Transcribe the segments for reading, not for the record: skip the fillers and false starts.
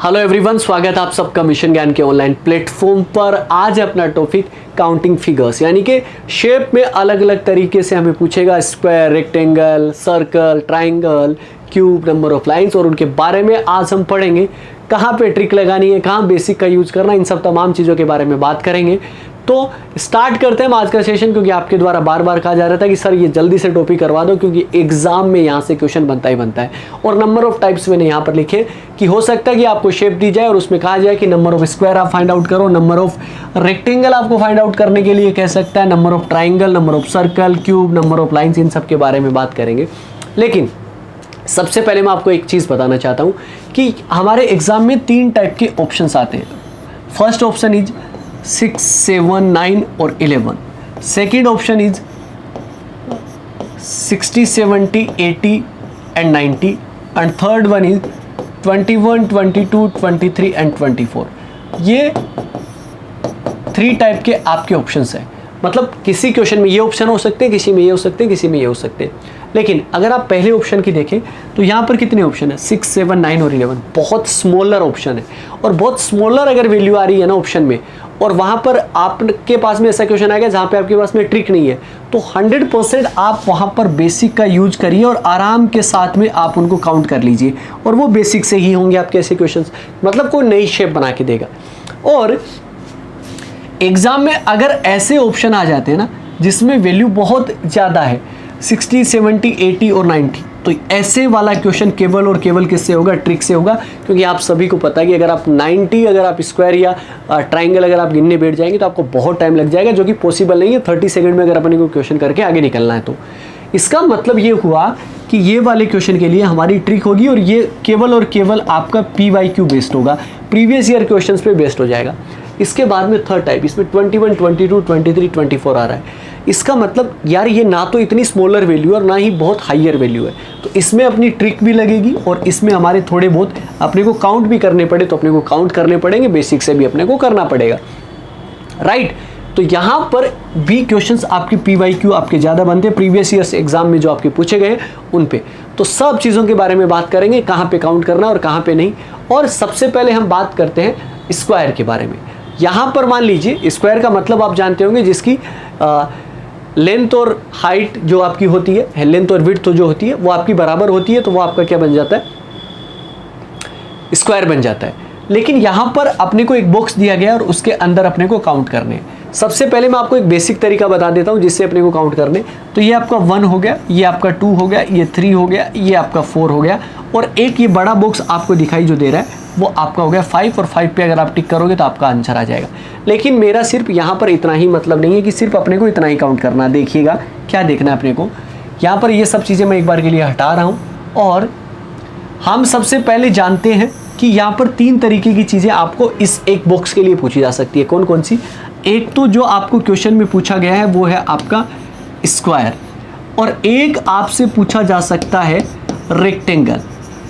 Hello everyone, स्वागत है आप सबका मिशन ज्ञान के ऑनलाइन प्लेटफॉर्म पर। आज अपना टॉपिक काउंटिंग फिगर्स, यानी कि शेप में अलग अलग तरीके से हमें पूछेगा square, rectangle, circle, triangle, cube, number of lines, और उनके बारे में आज हम पढ़ेंगे। कहाँ पे ट्रिक लगानी है, कहाँ बेसिक का यूज़ करना, इन सब तमाम चीज़ों के बारे में बात करेंगे। तो स्टार्ट करते हैं आज का सेशन, क्योंकि आपके द्वारा बार बार कहा जा रहा था कि सर ये जल्दी से टॉपिक करवा दो, क्योंकि एग्जाम में यहाँ से क्वेश्चन बनता ही बनता है। और नंबर ऑफ टाइप्स मैंने यहाँ पर लिखे कि हो सकता है कि आपको शेप दी जाए और उसमें कहा जाए कि नंबर ऑफ स्क्वायर आप फाइंड आउट करो, नंबर ऑफ रेक्टेंगल आपको फाइंड आउट करने के लिए कह सकता है, number of triangle, number of circle, cube, number of lines, इन सब के बारे में बात करेंगे। लेकिन सबसे पहले मैं आपको एक चीज़ बताना चाहता हूँ कि हमारे एग्जाम में 3 टाइप के ऑप्शंस आते हैं। फर्स्ट ऑप्शन इज 6, 7, 9 और 11। Second option is 60, 70, 80 and 90 and third one is 21, 22, 23 and 24। ये 3 टाइप के आपके ऑप्शंस हैं। मतलब किसी क्वेश्चन में ये ऑप्शन हो सकते हैं, किसी में ये हो सकते हैं, किसी में ये हो सकते हैं। लेकिन अगर आप पहले ऑप्शन की देखें तो यहाँ पर कितने ऑप्शन है? 6, 7, 9 और 11। बहुत स्मॉलर ऑप्शन है, और बहुत स्मॉलर अगर वैल्यू आ रही है ना ऑप्शन में, और वहाँ पर आपके पास में ऐसा क्वेश्चन आएगा जहाँ पे आपके पास में ट्रिक नहीं है, तो 100% आप वहाँ पर बेसिक का यूज करिए और आराम के साथ में आप उनको काउंट कर लीजिए, और वो बेसिक से ही होंगे आपके ऐसे क्वेश्चंस। मतलब कोई नई शेप बना के देगा। और एग्जाम में अगर ऐसे ऑप्शन आ जाते हैं ना जिसमें वैल्यू बहुत ज़्यादा है, 60, 70, 80 और 90, तो ऐसे वाला क्वेश्चन केवल और केवल किससे होगा? ट्रिक से होगा। क्योंकि आप सभी को पता है कि अगर आप 90 अगर आप स्क्वायर या ट्राइंगल अगर आप गिनने बैठ जाएंगे तो आपको बहुत टाइम लग जाएगा, जो कि पॉसिबल नहीं है 30 सेकंड में अगर अपने को क्वेश्चन करके आगे निकलना है। तो इसका मतलब ये हुआ कि ये वाले क्वेश्चन के लिए हमारी ट्रिक होगी, और ये केवल और केवल आपका PYQ बेस्ड होगा, प्रीवियस ईयर क्वेश्चंस पे बेस्ड हो जाएगा। इसके बाद में थर्ड टाइप, इसमें 21, 22, 23, 24 आ रहा है। इसका मतलब यार ये ना तो इतनी स्मॉलर वैल्यू और ना ही बहुत हाइयर वैल्यू है, तो इसमें अपनी ट्रिक भी लगेगी, और इसमें हमारे थोड़े बहुत अपने को काउंट भी करने पड़े तो अपने को काउंट करने पड़ेंगे, बेसिक से भी अपने को करना पड़ेगा, राइट। तो यहाँ पर भी क्वेश्चंस आपकी PYQ आपके ज़्यादा बनते हैं प्रीवियस ईयर्स एग्जाम में जो आपके पूछे गए उन पे। तो सब चीज़ों के बारे में बात करेंगे, कहाँ पे काउंट करना और कहाँ पे नहीं। और सबसे पहले हम बात करते हैं स्क्वायर के बारे में। यहाँ पर मान लीजिए स्क्वायर का मतलब आप जानते होंगे, जिसकी लेंथ और हाइट जो आपकी होती है, लेंथ और विड्थ जो होती है वो आपकी बराबर होती है, तो वो आपका क्या बन जाता है? स्क्वायर बन जाता है। लेकिन यहाँ पर अपने को एक बॉक्स दिया गया और उसके अंदर अपने को काउंट करने हैं। सबसे पहले मैं आपको एक बेसिक तरीका बता देता हूँ जिससे अपने को काउंट करने। तो ये आपका 1 हो गया, ये आपका 2 हो गया, ये 3 हो गया, ये आपका 4 हो गया, और एक ये बड़ा बॉक्स आपको दिखाई जो दे रहा है वो आपका हो गया 5, और 5 पे अगर आप टिक करोगे तो आपका आंसर आ जाएगा। लेकिन मेरा सिर्फ यहाँ पर इतना ही मतलब नहीं है कि सिर्फ अपने को इतना ही काउंट करना। देखिएगा क्या देखना है अपने को। यहाँ पर ये सब चीज़ें मैं एक बार के लिए हटा रहा हूँ, और हम सबसे पहले जानते हैं कि यहाँ पर 3 तरीके की चीज़ें आपको इस एक बॉक्स के लिए पूछी जा सकती है। कौन कौन सी? एक तो जो आपको क्वेश्चन में पूछा गया है वो है आपका स्क्वायर, और एक आपसे पूछा जा सकता है रेक्टेंगल,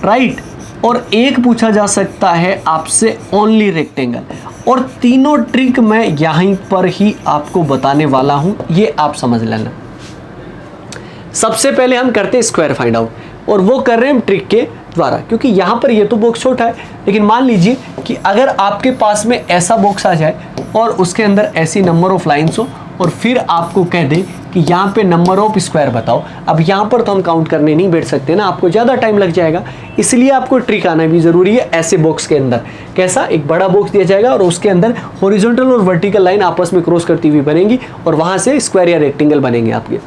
राइट, और एक पूछा जा सकता है आपसे ओनली रेक्टेंगल। और तीनों ट्रिक मैं यहीं पर ही आपको बताने वाला हूँ, ये आप समझ लेना। सबसे पहले हम करते हैं स्क्वायर फाइंड आउट, और वो कर रहे हैं हम ट्रिक के द्वारा, क्योंकि यहाँ पर ये तो बॉक्स छोटा है। लेकिन मान लीजिए कि अगर आपके पास में ऐसा बॉक्स आ जाए और उसके अंदर ऐसी नंबर ऑफ लाइन्स हो, और फिर आपको कह दे कि यहाँ पे नंबर ऑफ स्क्वायर बताओ। अब यहाँ पर तो हम काउंट करने नहीं बैठ सकते ना, आपको ज़्यादा टाइम लग जाएगा, इसलिए आपको ट्रिक आना भी ज़रूरी है। ऐसे बॉक्स के अंदर कैसा एक बड़ा बॉक्स दिया जाएगा, और उसके अंदर हॉरिजॉन्टल और वर्टिकल लाइन आपस में क्रॉस करती हुई बनेगी, और वहाँ से स्क्वायर या रेक्टेंगल बनेंगे आपके।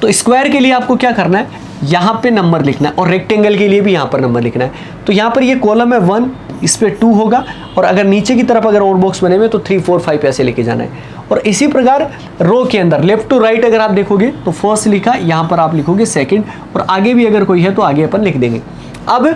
तो स्क्वायर के लिए आपको क्या करना है? यहाँ पे नंबर लिखना है, और रेक्टेंगल के लिए भी यहाँ पर नंबर लिखना है। तो यहाँ पर ये कॉलम है 1, इस पे 2 होगा, और अगर नीचे की तरफ अगर और बॉक्स बने हुए तो 3, 4, 5 ऐसे लेके जाना है। और इसी प्रकार रो के अंदर लेफ्ट टू राइट अगर आप देखोगे तो फर्स्ट लिखा, यहाँ पर आप लिखोगे सेकंड, और आगे भी अगर कोई है तो आगे अपन लिख देंगे। अब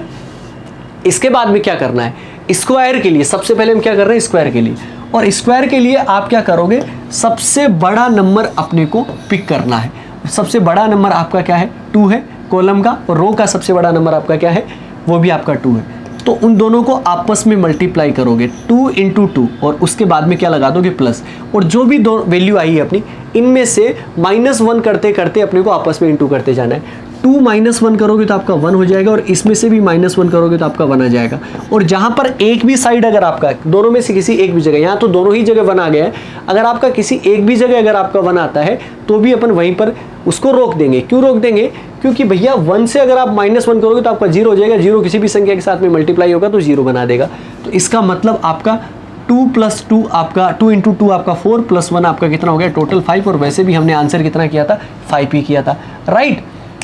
इसके बाद में क्या करना है? स्क्वायर के लिए सबसे पहले हम क्या कर रहे हैं? स्क्वायर के लिए। और स्क्वायर के लिए आप क्या करोगे? सबसे बड़ा नंबर अपने को पिक करना है। सबसे बड़ा नंबर आपका क्या है? 2 है कॉलम का, और रो का सबसे बड़ा नंबर आपका क्या है? वो भी आपका 2 है। तो उन दोनों को आपस में मल्टीप्लाई करोगे 2 × 2, और उसके बाद में क्या लगा दोगे? प्लस। और जो भी दो वैल्यू आई है अपनी, इनमें से -1 करते करते अपने को आपस में इंटू करते जाना है। 2 -1 करोगे तो आपका 1 हो जाएगा, और इसमें से भी -1 करोगे तो आपका 1 आ जाएगा। और जहाँ पर एक भी साइड अगर आपका दोनों में से किसी एक भी जगह, यहाँ तो दोनों ही जगह 1 आ गया है, अगर आपका किसी एक भी जगह अगर आपका 1 आता है तो भी अपन वहीं पर उसको रोक देंगे। क्यों रोक देंगे? क्योंकि भैया 1 से अगर आप -1 करोगे तो आपका 0 हो जाएगा, 0 किसी भी संख्या के साथ में मल्टीप्लाई होगा तो 0 बना देगा। तो इसका मतलब आपका 2 + 2 आपका 2 × 2 आपका 4 + 1 आपका कितना हो गया? टोटल 5। और वैसे भी हमने आंसर कितना किया था? 5 ही किया था, राइट।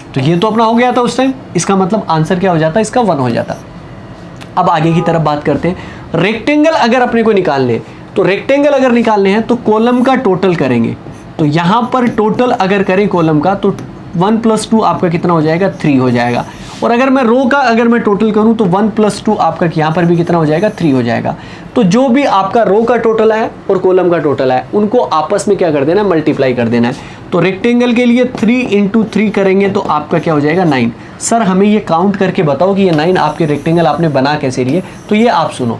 तो ये तो अपना हो गया था उस टाइम, इसका मतलब आंसर क्या हो जाता? इसका 1 हो जाता। अब आगे की तरफ बात करते हैं। रेक्टेंगल अगर अपने को निकालने हैं, तो रेक्टेंगल अगर निकालने हैं तो कॉलम का टोटल करेंगे। तो यहाँ पर टोटल अगर करें कॉलम का तो 1 + 2 आपका कितना हो जाएगा? 3 हो जाएगा। और अगर मैं रो का अगर मैं टोटल करूं तो 1 + 2 आपका यहाँ पर भी कितना हो जाएगा? 3 हो जाएगा। तो जो भी आपका रो का टोटल है और कॉलम का टोटल है उनको आपस में क्या कर देना है? मल्टीप्लाई कर देना है। तो रेक्टेंगल के लिए 3 × 3 करेंगे तो आपका क्या हो जाएगा? 9। सर हमें ये काउंट करके बताओ कि ये 9 आपके रेक्टेंगल आपने बना कैसे लिए? तो ये आप सुनो,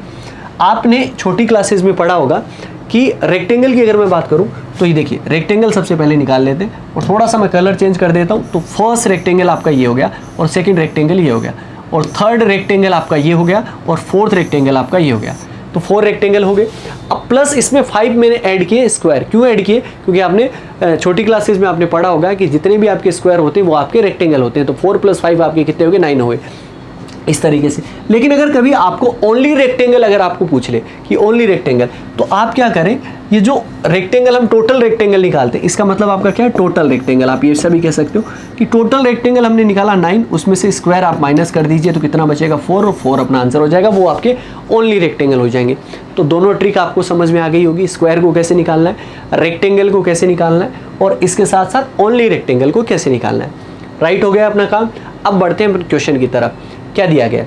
आपने छोटी क्लासेस में पढ़ा होगा कि रेक्टेंगल की अगर मैं बात करूं तो ये देखिए, रेक्टेंगल सबसे पहले निकाल लेते हैं और थोड़ा सा मैं कलर चेंज कर देता हूं। तो फर्स्ट रेक्टेंगल आपका ये हो गया, और सेकंड रेक्टेंगल ये हो गया, और थर्ड रेक्टेंगल आपका ये हो गया, और फोर्थ रेक्टेंगल आपका ये हो गया। तो 4 रेक्टेंगल हो गए। अब प्लस इसमें 5 मैंने ऐड किए स्क्वायर। क्यों ऐड किए? क्योंकि आपने छोटी क्लासेस में आपने पढ़ा होगा कि जितने भी आपके स्क्वायर होते हैं वो आपके रेक्टेंगल होते हैं। तो 4 + 5 आपके कितने हो गए? 9 हो गए, इस तरीके से। लेकिन अगर कभी आपको ओनली रेक्टेंगल अगर आपको पूछ ले कि ओनली रेक्टेंगल, तो आप क्या करें? ये जो रेक्टेंगल हम टोटल रेक्टेंगल निकालते हैं, इसका मतलब आपका क्या है? Total rectangle. आप ये सभी कह सकते हो कि टोटल रेक्टेंगल हमने निकाला 9, उसमें से स्क्वायर आप माइनस कर दीजिए तो कितना बचेगा? 4, और 4 अपना आंसर हो जाएगा। वो आपके ओनली रेक्टेंगल हो जाएंगे। तो दोनों ट्रिक आपको समझ में आ गई होगी, स्क्वायर को कैसे निकालना है, रेक्टेंगल को कैसे निकालना है, और इसके साथ साथ ओनली रेक्टेंगल को कैसे निकालना है। राइट हो गया अपना काम। अब बढ़ते हैं क्वेश्चन की तरफ। क्या दिया गया?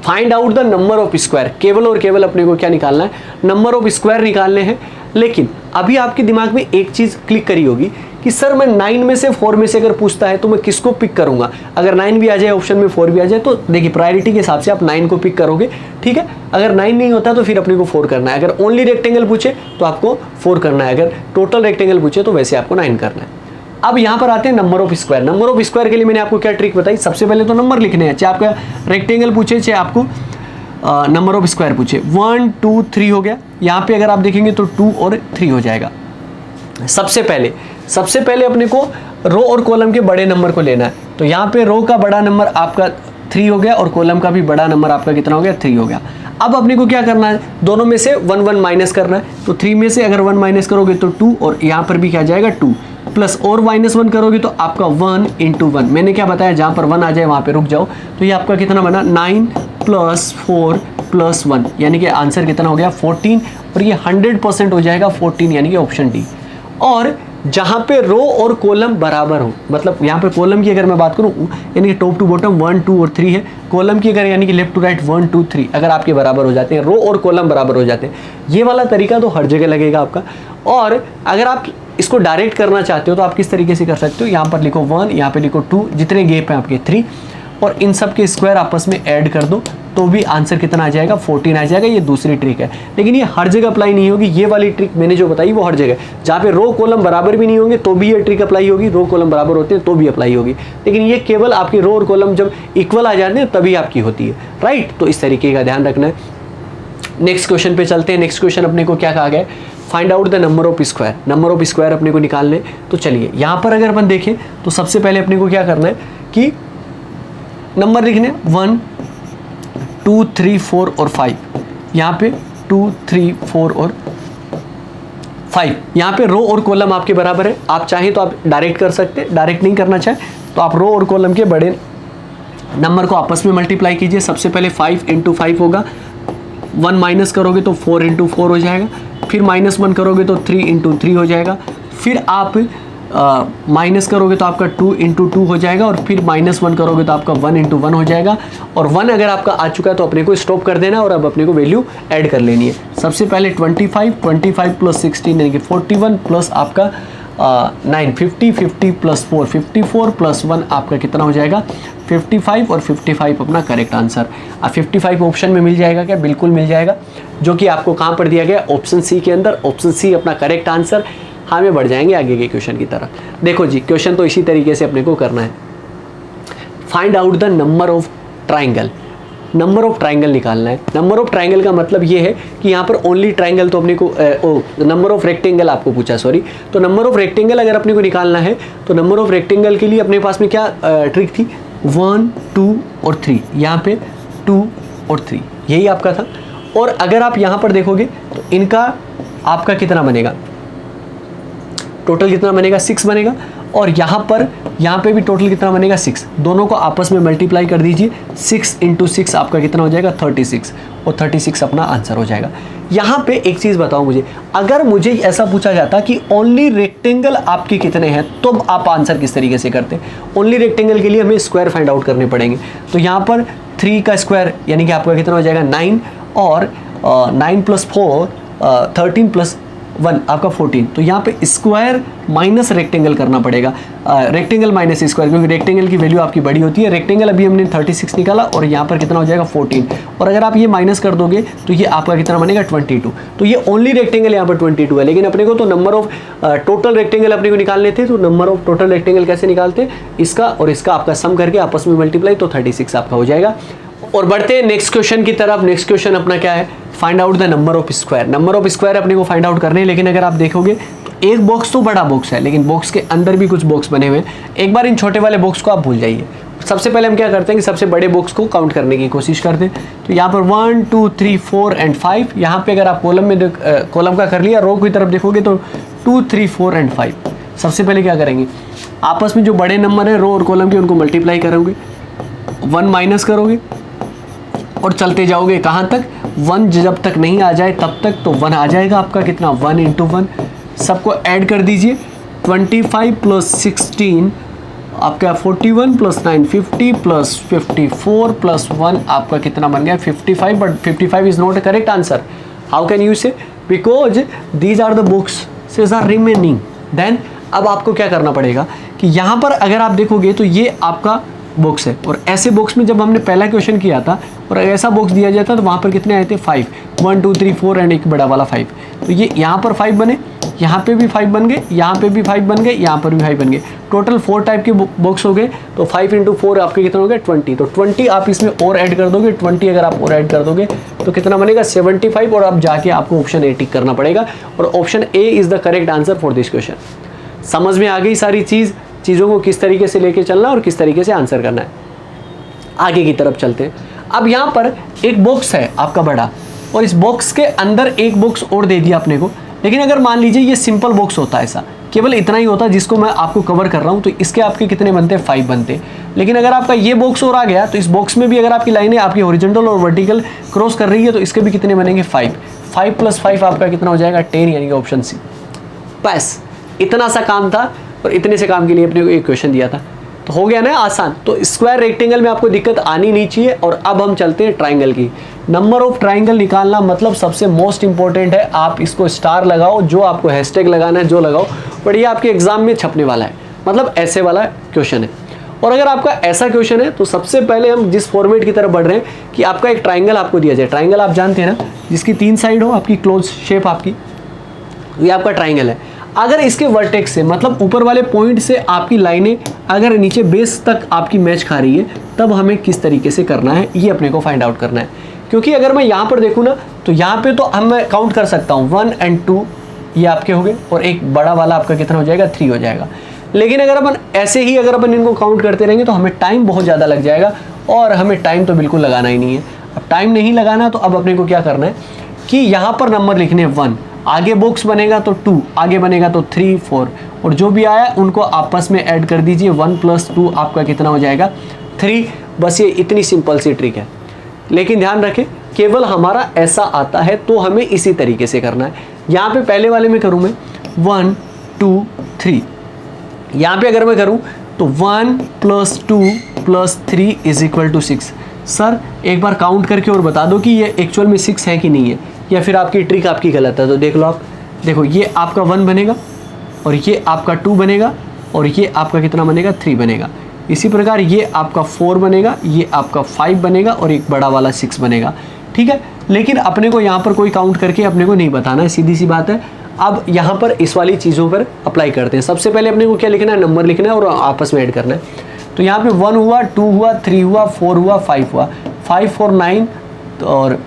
Find out the number of square. केवल और केवल अपने को क्या निकालना है? नंबर ऑफ स्क्वायर निकालने हैं। लेकिन अभी आपके दिमाग में एक चीज क्लिक करी होगी कि सर मैं 9 में से 4 में से अगर पूछता है तो मैं किसको पिक करूंगा? अगर 9 भी आ जाए ऑप्शन में, 4 भी आ जाए, तो देखिए प्रायोरिटी के हिसाब से आप 9 को पिक करोगे, ठीक है। अगर 9 नहीं होता तो फिर अपने को 4 करना है। अगर ओनली रेक्टेंगल पूछे तो आपको 4 करना है, अगर टोटल रेक्टेंगल पूछे तो वैसे आपको 9 करना है। अब यहाँ पर आते हैं number of square. Number of square के लिए मैंने आपको क्या ट्रिक बताई? सबसे पहले तो नंबर लिखने हैं, चाहे आपका रेक्टेंगल पूछे चाहे आपको नंबर ऑफ स्क्वायर पूछे। 1 2 3 हो गया। यहाँ पे अगर आप देखेंगे तो 2 और 3 हो जाएगा। सबसे पहले अपने को रो और कॉलम के बड़े नंबर को लेना है। तो यहाँ पे रो का बड़ा नंबर आपका 3 हो गया, और कॉलम का भी बड़ा नंबर आपका कितना हो गया? 3 हो गया। अब अपने को क्या करना है? दोनों में से 1 1 माइनस करना है। तो 3 में से अगर 1 माइनस करोगे तो 2, और यहाँ पर भी क्या जाएगा? 2, प्लस और -1 करोगे तो आपका 1 × 1। मैंने क्या बताया? जहाँ पर 1 आ जाए वहाँ पे रुक जाओ। तो ये आपका कितना बना? 9 + 4 + 1, यानी कि आंसर कितना हो गया? 14। और ये 100% हो जाएगा 14, यानी कि ऑप्शन डी। और जहाँ पे रो और कॉलम बराबर हो, मतलब यहाँ पे कॉलम की अगर मैं बात करूँ यानी कि टॉप टू बॉटम 1 2 और 3 है, कॉलम की अगर यानी कि लेफ्ट टू राइट 1 2 3 अगर आपके बराबर हो जाते हैं, रो और कॉलम बराबर हो जाते हैं, ये वाला तरीका तो हर जगह लगेगा आपका। और अगर आप इसको डायरेक्ट करना चाहते हो तो आप किस तरीके से कर सकते हो? यहाँ पर लिखो 1, यहाँ पे लिखो 2, जितने गैप हैं आपके 3, और इन सब के स्क्वायर आपस में ऐड कर दो तो भी आंसर कितना आ जाएगा? 14 आ जाएगा। ये दूसरी ट्रिक है, लेकिन ये हर जगह अप्लाई नहीं होगी। ये वाली ट्रिक मैंने जो बताई वो हर जगह, जहाँ पे रो कॉलम बराबर भी नहीं होंगे तो भी ये ट्रिक अप्लाई होगी, रो कॉलम बराबर होते हैं तो भी अप्लाई होगी। लेकिन ये केवल आपके रो और कॉलम जब इक्वल आ जाते हैं तभी आपकी होती है, राइट। तो इस तरीके का ध्यान रखना है। नेक्स्ट क्वेश्चन पे चलते हैं। नेक्स्ट क्वेश्चन अपने को क्या कहा गया? Find out the number of square. Number of square अपने को निकालने। तो चलिए यहाँ पर अगर अपन देखें तो सबसे पहले अपने को क्या करना है कि नंबर लिखने 1 2 3 4 और 5। यहाँ पे 2 3 4 और 5। यहाँ पे रो और कॉलम आपके बराबर है। आप चाहें तो आप डायरेक्ट कर सकते हैं, डायरेक्ट नहीं करना चाहें तो आप रो और कॉलम के बड़े नंबर को आपस में मल्टीप्लाई कीजिए। सबसे पहले 5 × 5 होगा, 1 माइनस करोगे तो 4 × 4 हो जाएगा, फिर -1 करोगे तो 3 × 3 हो जाएगा, फिर आप माइनस करोगे तो आपका 2 × 2 हो जाएगा, और फिर -1 करोगे तो आपका 1 × 1 हो जाएगा। और 1 अगर आपका आ चुका है तो अपने को स्टॉप कर देना और अब अपने को वैल्यू ऐड कर लेनी है। सबसे पहले 25 + 16 यानी कि 41 प्लस आपका 9 50 50 + 4 54 + 1 आपका कितना हो जाएगा? 55। और 55 अपना करेक्ट आंसर। अब 55 ऑप्शन में मिल जाएगा क्या? बिल्कुल मिल जाएगा, जो कि आपको कहाँ पर दिया गया? ऑप्शन सी के अंदर। ऑप्शन सी अपना करेक्ट आंसर। हमें बढ़ जाएंगे आगे के क्वेश्चन की तरफ। देखो जी, क्वेश्चन तो इसी तरीके से अपने को करना है। Find out the number of triangle. Number of triangle निकालना है। नंबर ऑफ ट्राइंगल का मतलब ये है कि यहाँ पर ओनली ट्राइंगल तो अपने को नंबर ऑफ रेक्टेंगल आपको पूछा, सॉरी। तो नंबर ऑफ रेक्टेंगल अगर अपने को निकालना है तो नंबर ऑफ रेक्टेंगल के लिए अपने पास में क्या ट्रिक थी, 1 2 और 3, यहाँ पे 2 और 3, यही आपका था। और अगर आप यहाँ पर देखोगे तो इनका आपका कितना बनेगा, टोटल कितना बनेगा, 6 बनेगा। और यहाँ पे भी टोटल कितना बनेगा, 6। दोनों को आपस में मल्टीप्लाई कर दीजिए, 6 × 6 आपका कितना हो जाएगा, 36, और 36 अपना आंसर हो जाएगा। यहाँ पे एक चीज़ बताओ मुझे, अगर मुझे ऐसा पूछा जाता कि ओनली रेक्टेंगल आपके कितने हैं, तो आप आंसर किस तरीके से करते। ओनली रेक्टेंगल के लिए हमें स्क्वायर फाइंड आउट करने पड़ेंगे। तो यहाँ पर 3 का स्क्वायर यानी कि आपका कितना हो जाएगा, 9, और 9 + 4 13 + 1 आपका 14। तो यहाँ पे स्क्वायर माइनस रेक्टेंगल करना पड़ेगा, रेक्टेंगल माइनस स्क्वायर, क्योंकि रेक्टेंगल की वैल्यू आपकी बड़ी होती है। रेक्टेंगल अभी हमने 36 निकाला और यहाँ पर कितना हो जाएगा, 14। और अगर आप ये माइनस कर दोगे तो ये आपका कितना बनेगा, 22। तो ये ओनली रेक्टेंगल यहाँ पर 22 है। लेकिन अपने को तो नंबर ऑफ टोटल रेक्टेंगल अपने को निकालने थे। तो नंबर ऑफ टोटल रेक्टेंगल कैसे निकालते हैं, इसका और इसका आपका सम करके आपस में मल्टीप्लाई, तो 36 आपका हो जाएगा। और बढ़ते हैं नेक्स्ट क्वेश्चन की तरफ। नेक्स्ट क्वेश्चन अपना क्या है, find out the number of square. Number of square अपने को फाइंड आउट करने हैं। लेकिन अगर आप देखोगे तो एक बॉक्स तो बड़ा बॉक्स है, लेकिन बॉक्स के अंदर भी कुछ बॉक्स बने हुए हैं। एक बार इन छोटे वाले बॉक्स को आप भूल जाइए। सबसे पहले हम क्या करते हैं कि सबसे बड़े बॉक्स को काउंट करने की कोशिश करते हैं। तो यहाँ पर 1 2 3 4 एंड 5। यहाँ पे अगर आप कॉलम का कर लिया, रो की तरफ देखोगे तो 2 3 4 एंड 5। सबसे पहले क्या करेंगे, आपस में जो बड़े नंबर हैं रो और कॉलम के, उनको मल्टीप्लाई करोगे, 1 माइनस करोगे और चलते जाओगे कहाँ तक, 1 जब तक नहीं आ जाए तब तक। तो 1 आ जाएगा आपका कितना, 1 × 1। सबको ऐड कर दीजिए, 25 + 16 आपका 41 + 9 50 + 54 + 1 आपका कितना बन गया, 55। But 55 is not a correct answer. How can you say, because these are the boxes are remaining. Then अब आपको क्या करना पड़ेगा कि यहाँ पर अगर आप देखोगे तो ये आपका बॉक्स है, और ऐसे बॉक्स में जब हमने पहला क्वेश्चन किया था और ऐसा बॉक्स दिया जाता तो वहाँ पर कितने आए थे, 5, 1 2 3 4 एंड एक बड़ा वाला 5। तो ये यहाँ पर 5 बने, यहाँ पे भी 5 बन गए, यहाँ पे भी 5 बन गए, यहाँ पर भी 5 बन गए। टोटल 4 टाइप के बॉक्स हो गए। तो 5 × 4 आपके कितना हो गया, 20। तो 20 आप इसमें और ऐड कर दोगे, 20 अगर आप और ऐड कर दोगे तो कितना बनेगा, 75। और अब जाके आपको ऑप्शन ए टिक करना पड़ेगा, और option A is the correct answer for this question. समझ में आ गई सारी चीज़ों को किस तरीके से लेके चलना और किस तरीके से आंसर करना है। आगे की तरफ चलते हैं। अब यहाँ पर एक बॉक्स है आपका बड़ा, और इस बॉक्स के अंदर एक बॉक्स और दे दिया अपने को। लेकिन अगर मान लीजिए ये सिंपल बॉक्स होता है, ऐसा केवल इतना ही होता जिसको मैं आपको कवर कर रहा हूँ, तो इसके आपके कितने बनते हैं, 5 बनते। लेकिन अगर आपका ये बॉक्स और आ गया तो इस बॉक्स में भी अगर आपकी लाइनें आपकी हॉरिजॉन्टल और वर्टिकल क्रॉस कर रही है तो इसके भी कितने बनेंगे, 5। 5 + 5 आपका कितना हो जाएगा, 10, यानी कि ऑप्शन सी। बस इतना सा काम था, और इतने से काम के लिए अपने को एक क्वेश्चन दिया था, तो हो गया ना आसान। तो स्क्वायर रेक्टेंगल में आपको दिक्कत आनी नहीं चाहिए। और अब हम चलते हैं ट्राइंगल की। नंबर ऑफ ट्राइंगल निकालना मतलब सबसे मोस्ट इंपॉर्टेंट है। आप इसको स्टार लगाओ, जो आपको हैशटैग लगाना है जो लगाओ, बट ये आपके एग्जाम में छपने वाला है, मतलब ऐसे वाला क्वेश्चन है। और अगर आपका ऐसा क्वेश्चन है तो सबसे पहले हम जिस फॉर्मेट की तरफ बढ़ रहे हैं कि आपका एक ट्राइंगल आपको दिया जाए। ट्राइंगल आप जानते हैं ना, जिसकी 3 साइड हो, आपकी क्लोज शेप आपकी, ये आपका ट्राइंगल है। अगर इसके वर्टेक्स से, मतलब ऊपर वाले पॉइंट से आपकी लाइनें अगर नीचे बेस तक आपकी मैच खा रही है, तब हमें किस तरीके से करना है ये अपने को फाइंड आउट करना है। क्योंकि अगर मैं यहाँ पर देखूँ ना, तो यहाँ पे तो हम मैं काउंट कर सकता हूँ 1 और 2 ये आपके हो गए, और एक बड़ा वाला आपका कितना हो जाएगा, 3 हो जाएगा। लेकिन अगर अपन ऐसे ही अगर अपन इनको काउंट करते रहेंगे तो हमें टाइम बहुत ज़्यादा लग जाएगा, और हमें टाइम तो बिल्कुल लगाना ही नहीं है। अब टाइम नहीं लगाना, तो अब अपने को क्या करना है कि यहाँ पर नंबर लिखने 1, आगे बॉक्स बनेगा तो 2, आगे बनेगा तो 3 4, और जो भी आया उनको आपस में ऐड कर दीजिए। 1 + 2 आपका कितना हो जाएगा, 3। बस ये इतनी सिंपल सी ट्रिक है। लेकिन ध्यान रखें, केवल हमारा ऐसा आता है तो हमें इसी तरीके से करना है। यहाँ पे पहले वाले में करूँ मैं 1 2 3, यहाँ पे अगर मैं करूँ तो 1 + 2 + 3 = 6। सर एक बार काउंट करके और बता दो कि ये एक्चुअल में 6 है कि नहीं है, या फिर आपकी ट्रिक आपकी गलत है। तो देख लो आप, देखो ये आपका 1 बनेगा, और ये आपका 2 बनेगा, और ये आपका कितना बनेगा, 3 बनेगा। इसी प्रकार ये आपका 4 बनेगा, ये आपका 5 बनेगा, और एक बड़ा वाला 6 बनेगा। ठीक है, लेकिन अपने को यहाँ पर कोई काउंट करके अपने को नहीं बताना है, सीधी सी बात है। अब यहाँ पर इस वाली चीज़ों पर अप्लाई करते हैं। सबसे पहले अपने को क्या लिखना है, नंबर लिखना है और आपस में ऐड करना है। तो यहाँ पे 1 हुआ, 2 हुआ, 3 हुआ, 4 हुआ, 5 हुआ, 5 4 9 और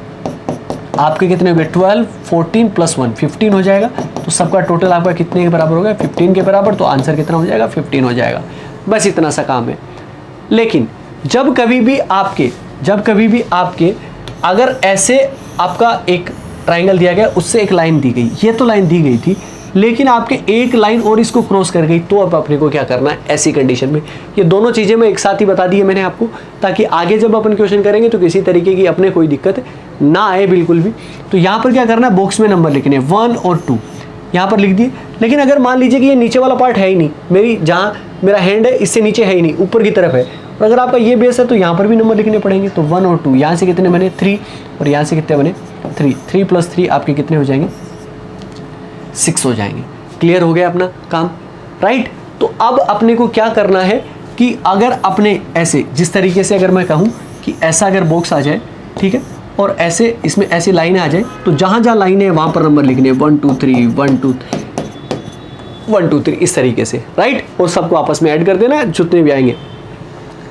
आपके कितने हो गए 12, 14 प्लस 1 15 हो जाएगा। तो सबका टोटल आपका कितने के बराबर हो गया 15 के बराबर। तो आंसर कितना हो जाएगा 15 हो जाएगा। बस इतना सा काम है। लेकिन जब कभी भी आपके अगर ऐसे आपका एक ट्राइंगल दिया गया, उससे एक लाइन दी गई, ये तो लाइन दी गई थी, लेकिन आपके एक लाइन और इसको क्रॉस कर गई, तो अब अपने को क्या करना है ऐसी कंडीशन में। ये दोनों चीज़ें मैं एक साथ ही बता दी है मैंने आपको, ताकि आगे जब अपन क्वेश्चन करेंगे तो किसी तरीके की अपने कोई दिक्कत ना आए बिल्कुल भी। तो यहाँ पर क्या करना है, बॉक्स में नंबर लिखने 1 और 2 यहाँ पर लिख दिए। लेकिन अगर मान लीजिए कि ये नीचे वाला पार्ट है ही नहीं, मेरी जहाँ मेरा हैंड है इससे नीचे है ही नहीं, ऊपर की तरफ है, और अगर आपका ये बेस है तो यहाँ पर भी नंबर लिखने पड़ेंगे। तो 1 और 2 यहाँ से कितने बने 3 और यहाँ से कितने बने 3, 3 + 3 आपके कितने हो जाएंगे 6 हो जाएंगे। क्लियर हो गया अपना काम, राइट। तो अब अपने को क्या करना है कि अगर अपने ऐसे जिस तरीके से अगर मैं कहूँ कि ऐसा अगर बॉक्स आ जाए, ठीक है, और ऐसे इसमें ऐसी लाइनें आ जाए, तो जहाँ जहाँ लाइनें है वहाँ पर नंबर लिखने 1 2 3 1 2 1 2 3 इस तरीके से, राइट। और सबको आपस में ऐड कर देना, जितने भी आएंगे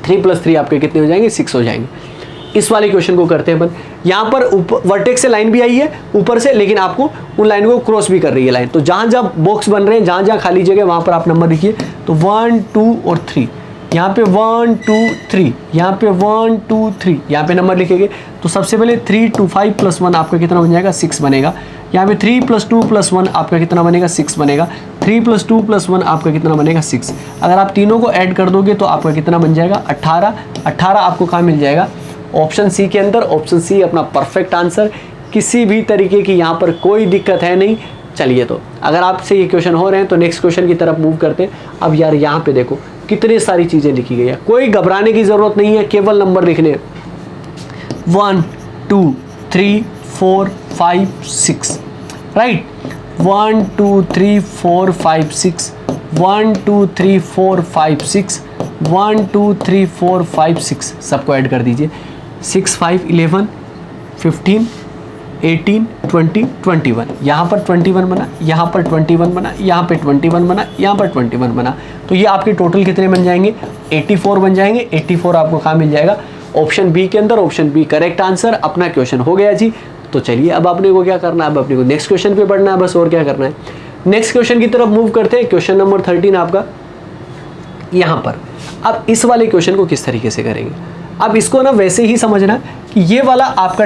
3 + 3 आपके कितने हो जाएंगे 6 हो जाएंगे। इस वाले क्वेश्चन को करते हैं अपन। यहाँ पर वर्टेक्स से लाइन भी आई है ऊपर से, लेकिन आपको उन लाइन को क्रॉस भी कर रही है लाइन। तो जहाँ जहाँ बॉक्स बन रहे हैं, जहाँ जहाँ खाली जगह, वहाँ पर आप नंबर लिखिए। तो 1 2 और 3, यहाँ पे 1 2 3, यहाँ पे 1 2 3, यहाँ पे नंबर लिखेंगे। तो सबसे पहले 3 2 5 + 1 आपका कितना बन जाएगा 6 बनेगा। यहाँ पे 3 + 2 + 1 आपका कितना बनेगा 6 बनेगा। 3 + 2 + 1 आपका कितना बनेगा 6। अगर आप तीनों को ऐड कर दोगे तो आपका कितना बन जाएगा 18। 18 आपको कहाँ मिल जाएगा, ऑप्शन सी के अंदर। ऑप्शन सी अपना परफेक्ट आंसर, किसी भी तरीके की यहाँ पर कोई दिक्कत है नहीं। चलिए, तो अगर आपसे ये क्वेश्चन हो रहे हैं तो नेक्स्ट क्वेश्चन की तरफ मूव करते हैं। अब यार यहाँ पे देखो कितनी सारी चीज़ें लिखी गई है, कोई घबराने की ज़रूरत नहीं है, केवल नंबर लिखने 1 2 3 4 5 6, राइट। 1 2 3 4 5 6, 1 2 3 4 5 6, 1 2 3 4 5 6, सबको ऐड कर दीजिए। 6 5 11 15 18 20 21, यहाँ पर 21 बना, यहाँ पर 21 बना, यहाँ पे 21 बना, यहाँ पर 21 बना। तो ये आपके टोटल कितने बन जाएंगे 84 बन जाएंगे। 84 आपको कहाँ मिल जाएगा, ऑप्शन बी के अंदर। Option B correct answer. अपना क्वेश्चन हो गया जी। तो चलिए अब अपने को क्या करना है, अब अपने को नेक्स्ट क्वेश्चन पे बढ़ना है, बस और क्या करना है। नेक्स्ट क्वेश्चन की तरफ मूव करते हैं। क्वेश्चन नंबर 13 आपका यहाँ पर। अब इस वाले क्वेश्चन को किस तरीके से करेंगे, अब इसको ना वैसे ही समझना कि ये वाला आपका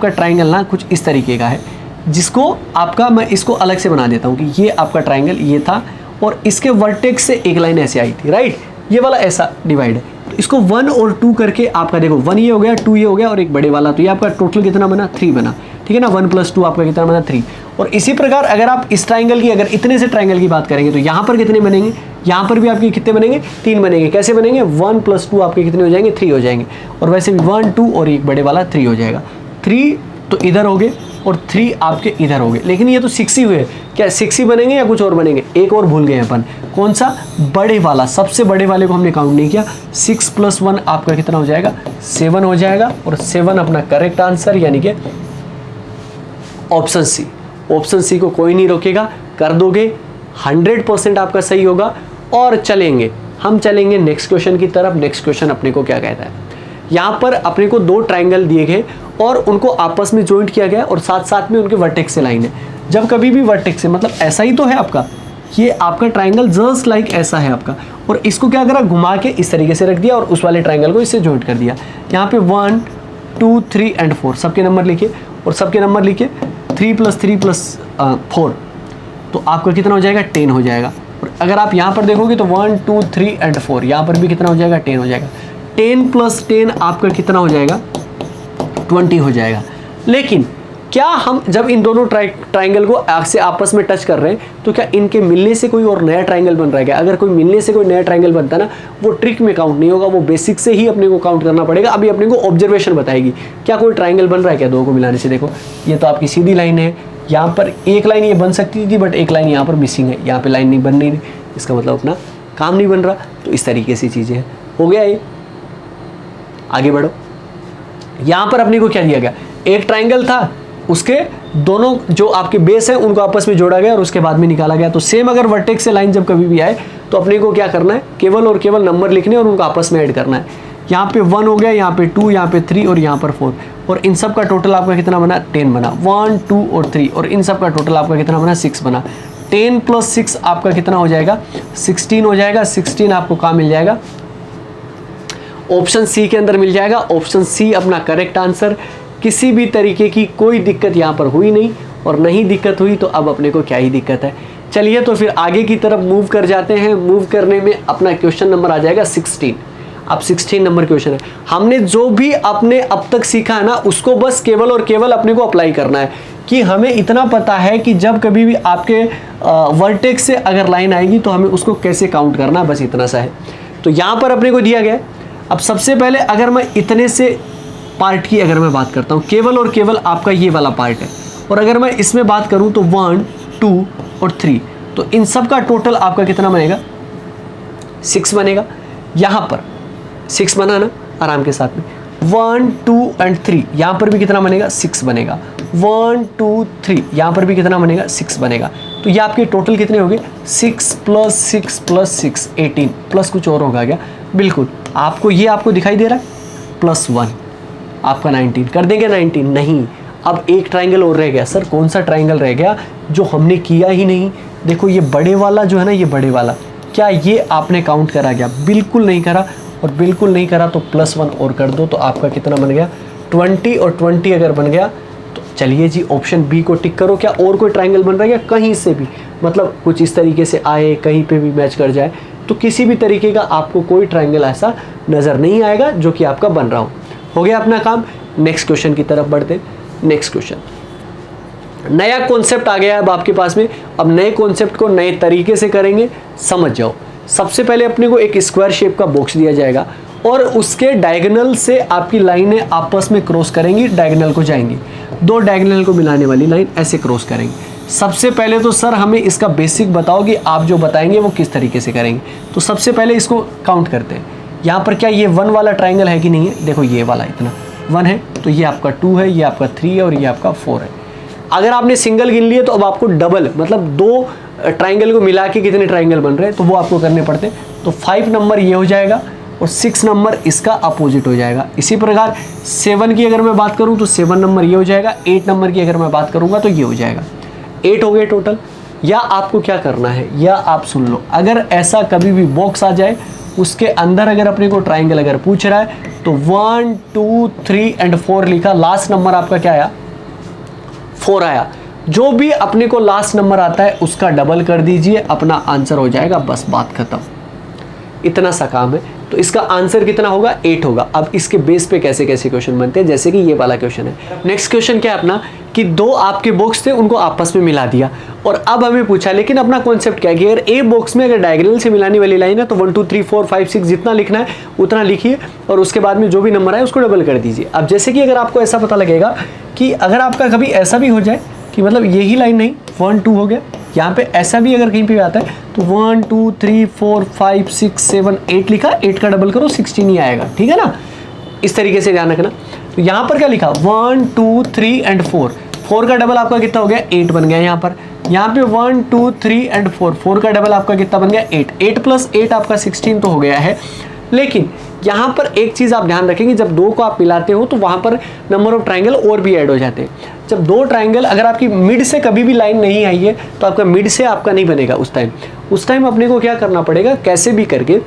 ट्राइंगल ना कुछ इस तरीके का है, जिसको आपका मैं इसको अलग से बना देता हूँ कि ये आपका ट्राइंगल ये था और इसके वर्टेक्स से एक लाइन ऐसे आई थी, राइट। ये वाला ऐसा डिवाइड है, तो इसको 1 और 2 करके आपका देखो 1 ये हो गया, 2 ये हो गया और एक बड़े वाला, तो ये आपका टोटल कितना बना 3 बना, ठीक है ना। 1 + 2 आपका कितना बना 3। और इसी प्रकार अगर आप इस ट्राइंगल की, अगर इतने से ट्राइंगल की बात करेंगे तो यहाँ पर कितने बनेंगे, यहाँ पर भी आपके कितने बनेंगे 3 बनेंगे। कैसे बनेंगे 1 + 2 आपके कितने हो जाएंगे 3 हो जाएंगे। और वैसे भी 1 2 और एक बड़े वाला 3 हो जाएगा। 3 तो इधर हो गए और 3 आपके इधर हो गए, लेकिन ये तो 6 ही हुए। क्या 6 ही बनेंगे या कुछ और बनेंगे, एक और भूल गए अपन, कौन सा, बड़े वाला। सबसे बड़े वाले को हमने काउंट नहीं किया। 6 + 1 आपका कितना हो जाएगा 7 हो जाएगा। और 7 अपना करेक्ट आंसर, यानी कि ऑप्शन सी। ऑप्शन सी को कोई नहीं रोकेगा, कर दोगे 100% आपका सही होगा। और हम चलेंगे नेक्स्ट क्वेश्चन की तरफ। नेक्स्ट क्वेश्चन अपने को क्या कहता है, यहाँ पर अपने को 2 ट्राइंगल दिए गए और उनको आपस में ज्वाइंट किया गया और साथ साथ में उनके वर्टेक्स से लाइन है। जब कभी भी वर्टेक्स से, मतलब ऐसा ही तो है आपका, ये आपका ट्राइंगल जस्ट लाइक ऐसा है आपका, और इसको क्या करा, घुमा के इस तरीके से रख दिया और उस वाले ट्राइंगल को इससे ज्वाइंट कर दिया। यहाँ पे 1 2 3 और 4 सबके नंबर लिखिए, और सबके नंबर लिखिए 3 + 3 + 4, तो आपका कितना हो जाएगा 10 हो जाएगा। और अगर आप यहाँ पर देखोगे तो 1 2 3 और 4, यहाँ पर भी कितना हो जाएगा 10 हो जाएगा। 10 + 10 आपका कितना हो जाएगा 20 हो जाएगा। लेकिन क्या हम जब इन दोनों ट्राइंगल को से आपस में टच कर रहे हैं तो क्या इनके मिलने से कोई और नया ट्राइंगल बन रहा है क्या? अगर कोई मिलने से कोई नया ट्राइंगल बनता ना, वो ट्रिक में काउंट नहीं होगा, वो बेसिक से ही अपने को काउंट करना पड़ेगा। अभी अपने को ऑब्जर्वेशन बताएगी क्या कोई ट्राइंगल बन रहा है क्या दो को मिलाने से। देखो ये तो आपकी सीधी लाइन है, यहाँ पर एक लाइन ये बन सकती थी बट एक लाइन यहाँ पर मिसिंग है, यहाँ पर लाइन नहीं बन रही, इसका मतलब अपना काम नहीं बन रहा। तो इस तरीके से चीज़ें हैं। हो गया ये, आगे बढ़ो। यहाँ पर अपने को क्या दिया गया, एक ट्राइंगल था, उसके दोनों जो आपके बेस है उनको आपस में जोड़ा गया और उसके बाद में निकाला गया। तो सेम अगर वर्टेक्स से लाइन जब कभी भी आए तो अपने को क्या करना है, केवल और केवल नंबर लिखने और उनको आपस में ऐड करना है। यहाँ पे 1 हो गया, यहाँ पे 2, यहाँ पे 3 और यहाँ पर 4, और इन सब का टोटल आपका कितना बना, 10 बना। 1, 2 और 3, और इन सब का टोटल आपका कितना बना, 6 बना। 10 + 6 आपका कितना हो जाएगा, 16 हो जाएगा। 16 आपको कहाँ मिल जाएगा, ऑप्शन सी के अंदर मिल जाएगा। ऑप्शन सी अपना करेक्ट आंसर। किसी भी तरीके की कोई दिक्कत यहाँ पर हुई नहीं, और नहीं दिक्कत हुई तो अब अपने को क्या ही दिक्कत है। चलिए तो फिर आगे की तरफ मूव कर जाते हैं। मूव करने में अपना क्वेश्चन नंबर आ जाएगा 16। अब 16 नंबर क्वेश्चन है। हमने जो भी अपने अब तक सीखा है ना, उसको बस केवल और केवल अपने को अप्लाई करना है। कि हमें इतना पता है कि जब कभी भी आपके वर्टेक्स से अगर लाइन आएगी तो हमें उसको कैसे काउंट करना है, बस इतना सा है। तो यहाँ पर अपने को दिया गया है। अब सबसे पहले अगर मैं इतने से पार्ट की अगर मैं बात करता हूँ, केवल और केवल आपका ये वाला पार्ट है, और अगर मैं इसमें बात करूँ तो 1, 2 और 3, तो इन सब का टोटल आपका कितना बनेगा, 6 बनेगा। यहाँ पर 6 बना ना आराम के साथ में। 1, 2 और 3 यहाँ पर भी कितना बनेगा, 6 बनेगा। 1, 2, 3 यहाँ पर भी कितना बनेगा, 6 बनेगा। तो ये आपके टोटल कितने हो गए, 6 + 6 + 6 18, प्लस कुछ और होगा क्या, बिल्कुल आपको ये आपको दिखाई दे रहा है, +1 आपका 19 कर देंगे। 19 नहीं, अब एक ट्रायंगल और रह गया। सर कौन सा ट्रायंगल रह गया जो हमने किया ही नहीं। देखो ये बड़े वाला जो है ना, ये बड़े वाला, क्या ये आपने काउंट करा गया, बिल्कुल नहीं करा। और बिल्कुल नहीं करा तो +1 और कर दो, तो आपका कितना बन गया, 20। और 20 अगर बन गया तो चलिए जी ऑप्शन बी को टिक करो। क्या और कोई ट्रायंगल बन रहा है क्या, कहीं से भी, मतलब कुछ इस तरीके से आए, कहीं पे भी मैच कर जाए, तो किसी भी तरीके का आपको कोई ट्रायंगल ऐसा नज़र नहीं आएगा जो कि आपका बन रहा हो गया अपना काम। नेक्स्ट क्वेश्चन की तरफ बढ़ते। नेक्स्ट क्वेश्चन, नया कॉन्सेप्ट आ गया है अब आपके पास में। अब नए कॉन्सेप्ट को नए तरीके से करेंगे, समझ जाओ। सबसे पहले अपने को एक स्क्वायर शेप का बॉक्स दिया जाएगा, और उसके डायगोनल से आपकी लाइनें आपस में क्रॉस करेंगी, डायगोनल को जाएंगी। 2 डायगोनल को मिलाने वाली लाइन ऐसे क्रॉस करेंगे। सबसे पहले तो सर हमें इसका बेसिक बताओ कि आप जो बताएंगे वो किस तरीके से करेंगे। तो सबसे पहले इसको काउंट करते हैं। यहाँ पर क्या ये 1 वाला ट्राइंगल है कि नहीं है, देखो ये वाला इतना 1 है, तो ये आपका 2 है, ये आपका 3 है, और ये आपका 4 है। अगर आपने सिंगल गिन लिए तो अब आपको डबल, मतलब 2 ट्राइंगल को मिला के कितने ट्राइंगल बन रहे हैं तो वो आपको करने पड़ते हैं। तो 5 नंबर ये हो जाएगा, और 6 नंबर इसका अपोजिट हो जाएगा। इसी प्रकार 7 की अगर मैं बात करूं तो 7 नंबर ये हो जाएगा। 8 नंबर की अगर मैं बात करूंगा तो ये हो जाएगा। 8 हो गए टोटल। या आपको क्या करना है, या आप सुन लो, अगर ऐसा कभी भी बॉक्स आ जाए उसके अंदर अगर अपने को ट्राइंगल अगर पूछ रहा है तो 1, 2, 3 और 4 लिखा, लास्ट नंबर आपका क्या आया, 4 आया। जो भी अपने को लास्ट नंबर आता है उसका डबल कर दीजिए, अपना आंसर हो जाएगा, बस बात खत्म। इतना सा काम है। तो इसका आंसर कितना होगा, 8 होगा। अब इसके बेस पे कैसे कैसे क्वेश्चन बनते हैं, जैसे कि ये वाला क्वेश्चन है। नेक्स्ट क्वेश्चन क्या है अपना, कि 2 आपके बॉक्स थे उनको आपस में मिला दिया, और अब हमें पूछा, लेकिन अपना कॉन्सेप्ट क्या है कि अगर ए बॉक्स में अगर डायगोनल से मिलाने वाली लाइन है तो 1, 2, 3, 4, 5, 6 जितना लिखना है उतना लिखिए, और उसके बाद में जो भी नंबर आए उसको डबल कर दीजिए। अब जैसे कि अगर आपको ऐसा पता लगेगा कि अगर आपका कभी ऐसा भी हो जाए कि मतलब यही लाइन नहीं 1, 2 हो गया, यहाँ पे ऐसा भी अगर कहीं पे आता है तो 1, 2, 3, 4, 5, 6, 7, 8 लिखा, 8 का डबल करो 16 ही आएगा, ठीक है ना। इस तरीके से ध्यान रखना। तो यहाँ पर क्या लिखा, 1, 2, 3 और 4, 4 का डबल आपका कितना हो गया, 8 बन गया। यहाँ पे 1, 2, 3 और 4, 4 का डबल आपका कितना बन गया, 8, 8 + 8 आपका 16 तो हो गया है। लेकिन यहाँ पर एक चीज़ आप ध्यान रखेंगे, जब 2 को आप मिलाते हो तो वहाँ पर नंबर ऑफ ट्राइंगल और भी ऐड हो जाते हैं। जब 2 ट्राइंगल, अगर आपकी मिड से कभी भी लाइन नहीं आई है तो आपका मिड से आपका नहीं बनेगा उस टाइम अपने को क्या करना पड़ेगा, कैसे भी करके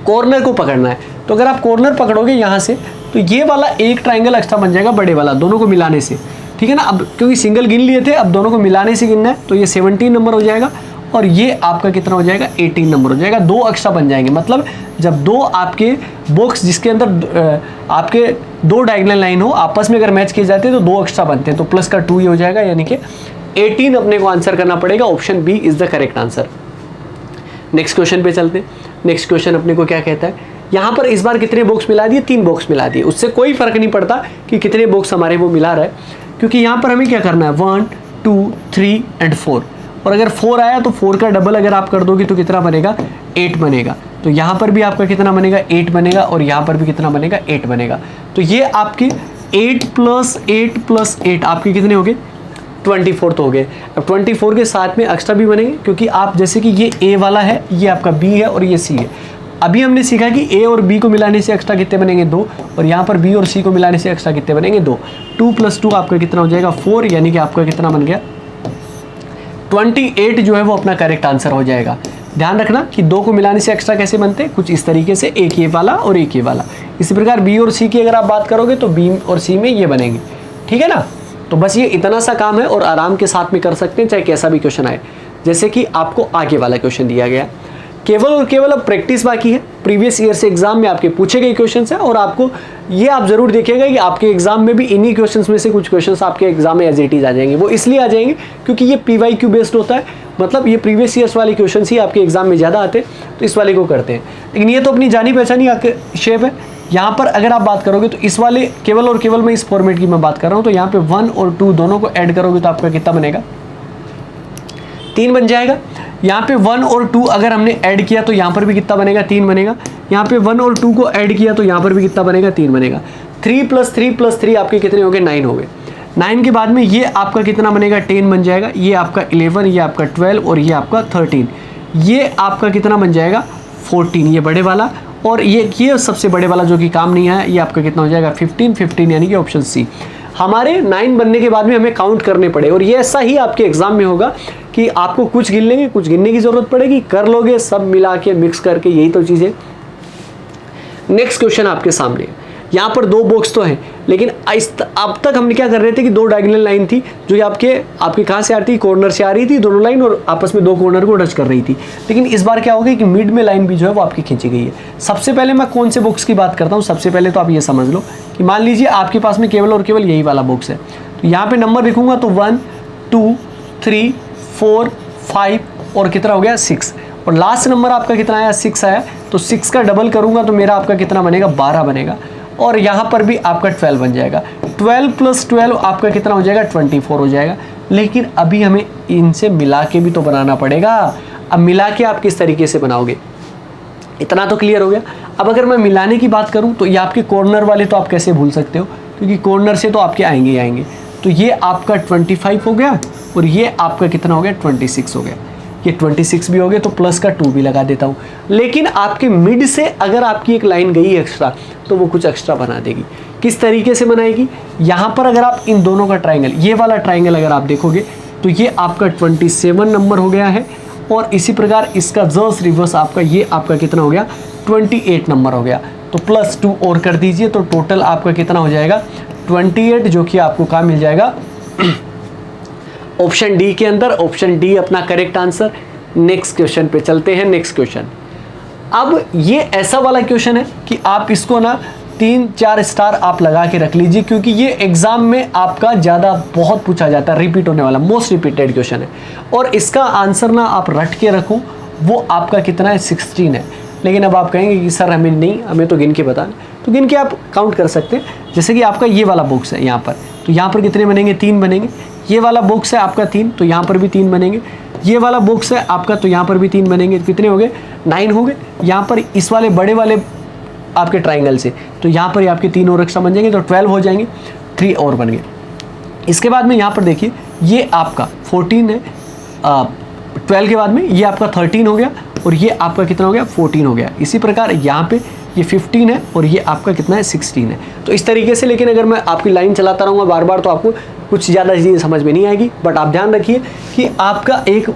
कॉर्नर को पकड़ना है। तो अगर आप कॉर्नर पकड़ोगे यहाँ से तो ये वाला एक ट्राइंगल एक्स्ट्रा बन जाएगा बड़े वाला, दोनों को मिलाने से, ठीक है ना। अब क्योंकि सिंगल गिन लिए थे, अब दोनों को मिलाने से गिनना है, तो ये 17 नंबर हो जाएगा, और ये आपका कितना हो जाएगा, 18 नंबर हो जाएगा। 2 एक्स्ट्रा बन जाएंगे, मतलब जब 2 आपके बॉक्स जिसके अंदर आपके 2 डायगोनल लाइन हो आपस में अगर मैच किए जाते हैं तो 2 एक्स्ट्रा बनते हैं, तो प्लस का 2 ही हो जाएगा, यानी कि 18 अपने को आंसर करना पड़ेगा। Option B is the correct answer. Next question पे चलते हैं। नेक्स्ट क्वेश्चन अपने को क्या कहता है, यहाँ पर इस बार कितने बॉक्स मिला दिए, 3 बॉक्स मिला दिए। उससे कोई फर्क नहीं पड़ता कि कितने बॉक्स हमारे वो मिला रहा है, क्योंकि यहाँ पर हमें क्या करना है, 1, 2, 3 और 4, और अगर 4 आया तो 4 का डबल अगर आप कर दोगे तो कितना बनेगा, 8 बनेगा। तो यहाँ पर भी आपका कितना बनेगा, 8 बनेगा, और यहाँ पर भी कितना बनेगा, 8 बनेगा। तो ये आपके 8 + 8 + 8 आपके कितने हो गए, 24 तो हो गए। अब 24 के साथ में एक्स्ट्रा भी बनेंगे, क्योंकि आप जैसे कि ये ए वाला है, ये आपका बी है और ये सी है। अभी हमने सीखा कि ए और बी को मिलाने से एक्स्ट्रा कितने बनेंगे 2, और यहाँ पर बी और सी को मिलाने से एक्स्ट्रा कितने बनेंगे 2। 2 + 2 आपका कितना हो जाएगा 4, यानी कि आपका कितना बन गया 28 जो है वो अपना करेक्ट आंसर हो जाएगा। ध्यान रखना कि 2 को मिलाने से एक्स्ट्रा कैसे बनते हैं, कुछ इस तरीके से, एक ये वाला और एक ये वाला। इसी प्रकार बी और सी की अगर आप बात करोगे तो बी और सी में ये बनेंगे, ठीक है ना। तो बस ये इतना सा काम है और आराम के साथ में कर सकते हैं, चाहे कैसा भी क्वेश्चन आए। जैसे कि आपको आगे वाला क्वेश्चन दिया गया, केवल और केवल अब प्रैक्टिस बाकी है। प्रीवियस ईयर से एग्जाम में आपके पूछे गए क्वेश्चंस हैं, और आपको ये आप जरूर देखिएगा कि आपके एग्जाम में भी इन्हीं क्वेश्चंस में से कुछ क्वेश्चंस आपके एग्जाम में एज इट इज आ जाएंगे। वो इसलिए आ जाएंगे क्योंकि ये PYQ बेस्ड होता है, मतलब ये प्रीवियस ईयर्स वाले क्वेश्चंस ही आपके एग्जाम में ज़्यादा आते हैं, तो इस वाले को करते हैं। लेकिन ये तो अपनी जानी पहचानी शेप है। यहाँ पर अगर आप बात करोगे तो इस वाले केवल और केवल मैं इस फॉर्मेट की मैं बात कर रहा हूँ, तो यहाँ पे 1 और 2 दोनों को ऐड करोगे तो आपका कितना बनेगा 3 बन जाएगा। यहाँ पे 1 और 2 अगर हमने ऐड किया तो यहाँ पर भी कितना बनेगा 3 बनेगा। यहाँ पे 1 और 2 को ऐड किया तो यहाँ पर भी कितना बनेगा 3 बनेगा। 3 + 3 + 3 आपके कितने हो गए 9 हो गए। 9 के बाद में ये आपका कितना बनेगा 10 बन जाएगा, ये आपका 11, ये आपका 12 और ये आपका 13, ये आपका कितना बन जाएगा 14, ये बड़े वाला, और ये सबसे बड़े वाला जो कि काम नहीं आया, ये आपका कितना हो जाएगा 15 यानी कि ऑप्शन सी। हमारे 9 बनने के बाद में हमें काउंट करने पड़े, और ये ऐसा ही आपके एग्जाम में होगा कि आपको कुछ गिन लेंगे, कुछ गिनने की जरूरत पड़ेगी, कर लोगे सब मिला के मिक्स करके, यही तो चीज़ है। नेक्स्ट क्वेश्चन आपके सामने, यहाँ पर 2 बॉक्स तो हैं, लेकिन अब तक हमने क्या कर रहे थे कि 2 डायगोनल लाइन थी जो आपके कहाँ से आ रही थी, कॉर्नर से आ रही थी दोनों लाइन, और आपस में 2 कॉर्नर को टच कर रही थी। लेकिन इस बार क्या हो गया कि मिड में लाइन भी जो है वो आपकी खींची गई है। सबसे पहले मैं कौन से बॉक्स की बात करता हूँ, सबसे पहले तो आप ये समझ लो कि मान लीजिए आपके पास में केवल और केवल यही वाला बॉक्स है, तो यहाँ पे नंबर लिखूंगा तो 1 2 3 4 5 और कितना हो गया 6, और लास्ट नंबर आपका कितना आया 6 आया, तो 6 का डबल करूंगा तो मेरा आपका कितना बनेगा 12 बनेगा, और यहाँ पर भी आपका 12 बन जाएगा। 12 + 12 आपका कितना हो जाएगा 24 हो जाएगा। लेकिन अभी हमें इनसे मिला के भी तो बनाना पड़ेगा। अब मिला के आप किस तरीके से बनाओगे, इतना तो क्लियर हो गया। अब अगर मैं मिलाने की बात करूं तो ये आपके कॉर्नर वाले तो आप कैसे भूल सकते हो, क्योंकि कॉर्नर से तो आपके आएंगे ही आएंगे। तो ये आपका 25 हो गया, और ये आपका कितना हो गया 26 हो गया। ये 26 भी हो गए, तो प्लस का 2 भी लगा देता हूँ। लेकिन आपके मिड से अगर आपकी एक लाइन गई एक्स्ट्रा, तो वो कुछ एक्स्ट्रा बना देगी। किस तरीके से बनाएगी, यहाँ पर अगर आप इन दोनों का ट्राइंगल, ये वाला ट्राइंगल अगर आप देखोगे तो ये आपका 27 नंबर हो गया है, और इसी प्रकार इसका जस्ट रिवर्स आपका ये आपका कितना हो गया 28 नंबर हो गया। तो +2 और कर दीजिए, तो टोटल आपका कितना हो जाएगा 28, जो कि आपको कहाँ मिल जाएगा ऑप्शन डी के अंदर। ऑप्शन डी अपना करेक्ट आंसर। नेक्स्ट क्वेश्चन पे चलते हैं। नेक्स्ट क्वेश्चन, अब ये ऐसा वाला क्वेश्चन है कि आप इसको ना 3-4 स्टार आप लगा के रख लीजिए, क्योंकि ये एग्जाम में आपका ज़्यादा बहुत पूछा जाता है, रिपीट होने वाला मोस्ट रिपीटेड क्वेश्चन है। और इसका आंसर ना आप रट के रखो, वो आपका कितना है 16 है। लेकिन अब आप कहेंगे कि सर हमें नहीं, हमें तो गिन के बताना, तो गिन के आप काउंट कर सकते हैं। जैसे कि आपका ये वाला बॉक्स है यहाँ पर, तो यहाँ पर कितने बनेंगे 3 बनेंगे। ये वाला बॉक्स है आपका 3, तो यहाँ पर भी 3 बनेंगे। ये वाला बॉक्स है आपका, तो यहाँ पर भी 3 बनेंगे। कितने हो गए 9 हो गए। यहाँ पर इस वाले बड़े वाले आपके ट्राइंगल से, तो यहाँ पर आपके 3 और एक्स्ट्रा बन जाएंगे, तो 12 हो जाएंगे, 3 और बन गए। इसके बाद में यहाँ पर देखिए ये आपका 14 है, 12 के बाद में ये आपका 13 हो गया, और ये आपका कितना हो गया 14 हो गया। इसी प्रकार यहाँ पे ये 15 है, और ये आपका कितना है 16 है। तो इस तरीके से, लेकिन अगर मैं आपकी लाइन चलाता रहूँगा बार बार तो आपको कुछ ज़्यादा चीज़ें समझ में नहीं आएगी। बट आप ध्यान रखिए कि आपका एक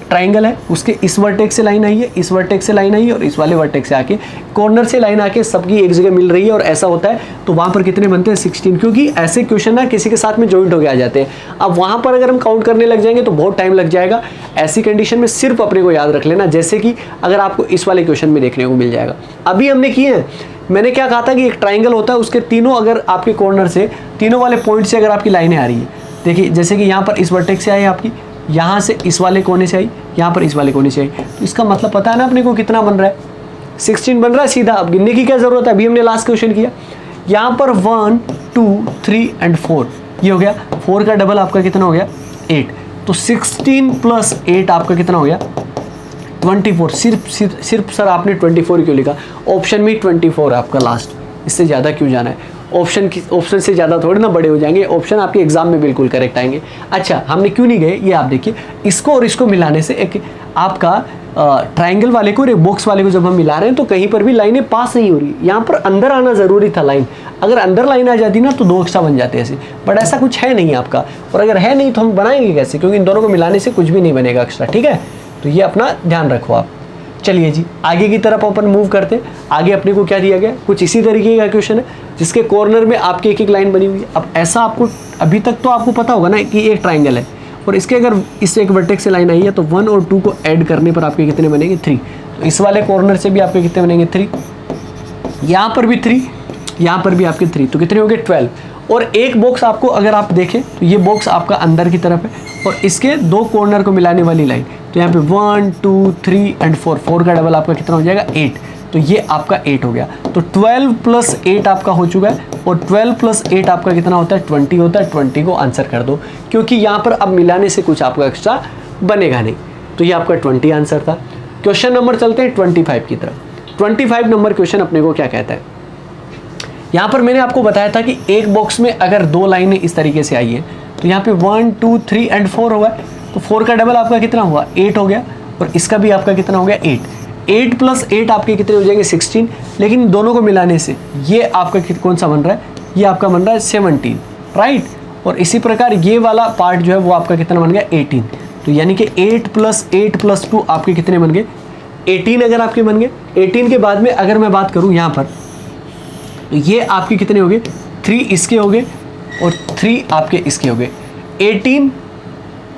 ट्राइंगल है, उसके इस वर्टेक्स से लाइन आई है, इस वर्टेक्स से लाइन आई है, और इस वाले वर्टेक्स से आके कॉर्नर से लाइन आके सबकी एक जगह मिल रही है, और ऐसा होता है तो वहाँ पर कितने बनते हैं 16, क्योंकि ऐसे क्वेश्चन ना किसी के साथ में जॉइंट होके आ जाते हैं। अब वहाँ पर अगर हम काउंट करने लग जाएंगे तो बहुत टाइम लग जाएगा। ऐसी कंडीशन में सिर्फ अपने को याद रख लेना, जैसे कि अगर आपको इस वाले क्वेश्चन में देखने को मिल जाएगा। अभी हमने किए हैं, मैंने क्या कहा था कि एक ट्राइंगल होता है, उसके तीनों अगर आपके कॉर्नर से, तीनों वाले पॉइंट से अगर आपकी लाइनें आ रही है, देखिए जैसे कि यहाँ पर इस वर्टेक्स से आई आपकी, यहाँ से इस वाले कोने से आई, यहाँ पर इस वाले कोने से आई, तो इसका मतलब पता है ना अपने को कितना बन रहा है 16 बन रहा है सीधा। अब गिनने की क्या जरूरत है, अभी हमने लास्ट क्वेश्चन किया। यहाँ पर 1 2 3 और 4 ये हो गया, 4 का डबल आपका कितना हो गया 8, तो 16 + 8 आपका कितना हो गया 24। सिर्फ सर आपने 24 क्यों लिखा, ऑप्शन में 24 है आपका लास्ट, इससे ज़्यादा क्यों जाना है। ऑप्शन से ज़्यादा थोड़े ना बड़े हो जाएंगे, ऑप्शन आपके एग्जाम में बिल्कुल करेक्ट आएंगे। अच्छा, हमने क्यों नहीं गए, ये आप देखिए, इसको और इसको मिलाने से एक आपका ट्राइंगल वाले को और एक बॉक्स वाले को जब हम मिला रहे हैं तो कहीं पर भी लाइनें पास नहीं हो रही। यहाँ पर अंदर आना ज़रूरी था लाइन, अगर अंदर लाइन आ जाती ना तो 2 एक्स्ट्रा बन जाते ऐसे, बट ऐसा कुछ है नहीं आपका, और अगर है नहीं तो हम बनाएंगे कैसे, क्योंकि इन दोनों को मिलाने से कुछ भी नहीं बनेगा एक्स्ट्रा, ठीक है। तो ये अपना ध्यान रखो आप। चलिए जी, आगे की तरफ अपन मूव करते हैं। आगे अपने को क्या दिया गया, कुछ इसी तरीके का क्वेश्चन है जिसके कॉर्नर में आपकी एक एक लाइन बनी हुई है। अब ऐसा आपको अभी तक तो आपको पता होगा ना कि एक ट्राइंगल है और इसके अगर इस एक वर्टेक्स से लाइन आई है तो 1 और 2 को ऐड करने पर आपके कितने बनेंगे, 3। तो इस वाले कॉर्नर से भी आपके कितने बनेंगे, 3, यहाँ पर भी 3, यहाँ पर भी आपके 3, तो कितने हो गए, 12। और एक बॉक्स आपको अगर आप देखें तो ये बॉक्स आपका अंदर की तरफ है और इसके 2 कॉर्नर को मिलाने वाली लाइन, तो यहाँ पे 1 2 3 एंड 4 का डबल आपका कितना हो जाएगा, 8। तो ये आपका 8 हो गया। तो 12 + 8 आपका हो चुका है, और 12 + 8 आपका कितना होता है, 20 होता है। 20 को आंसर कर दो, क्योंकि यहाँ पर अब मिलाने से कुछ आपका एक्स्ट्रा बनेगा नहीं। तो ये आपका 20 आंसर था। क्वेश्चन नंबर चलते हैं 25 की तरफ। 25 नंबर क्वेश्चन अपने को क्या कहता है, यहाँ पर मैंने आपको बताया था कि एक बॉक्स में अगर 2 लाइनें इस तरीके से आई है तो यहाँ पे 1 2 3 एंड 4 हुआ, तो 4 का डबल आपका कितना हुआ, 8 हो गया, और इसका भी आपका कितना हो गया, 8 + 8 आपके कितने हो जाएंगे, 16। लेकिन दोनों को मिलाने से ये आपका कौन सा बन रहा है, ये आपका बन रहा है 17, राइट। और इसी प्रकार ये वाला पार्ट जो है वो आपका कितना बन गया, 18। तो यानी कि 8 + 8 + 2 आपके कितने बन गए, 18 अगर आपके बन गए। 18 के बाद में अगर मैं बात करूँ यहाँ पर, तो ये आपके कितने हो गए, 3 इसके हो गए और 3 आपके इसके हो गए। 18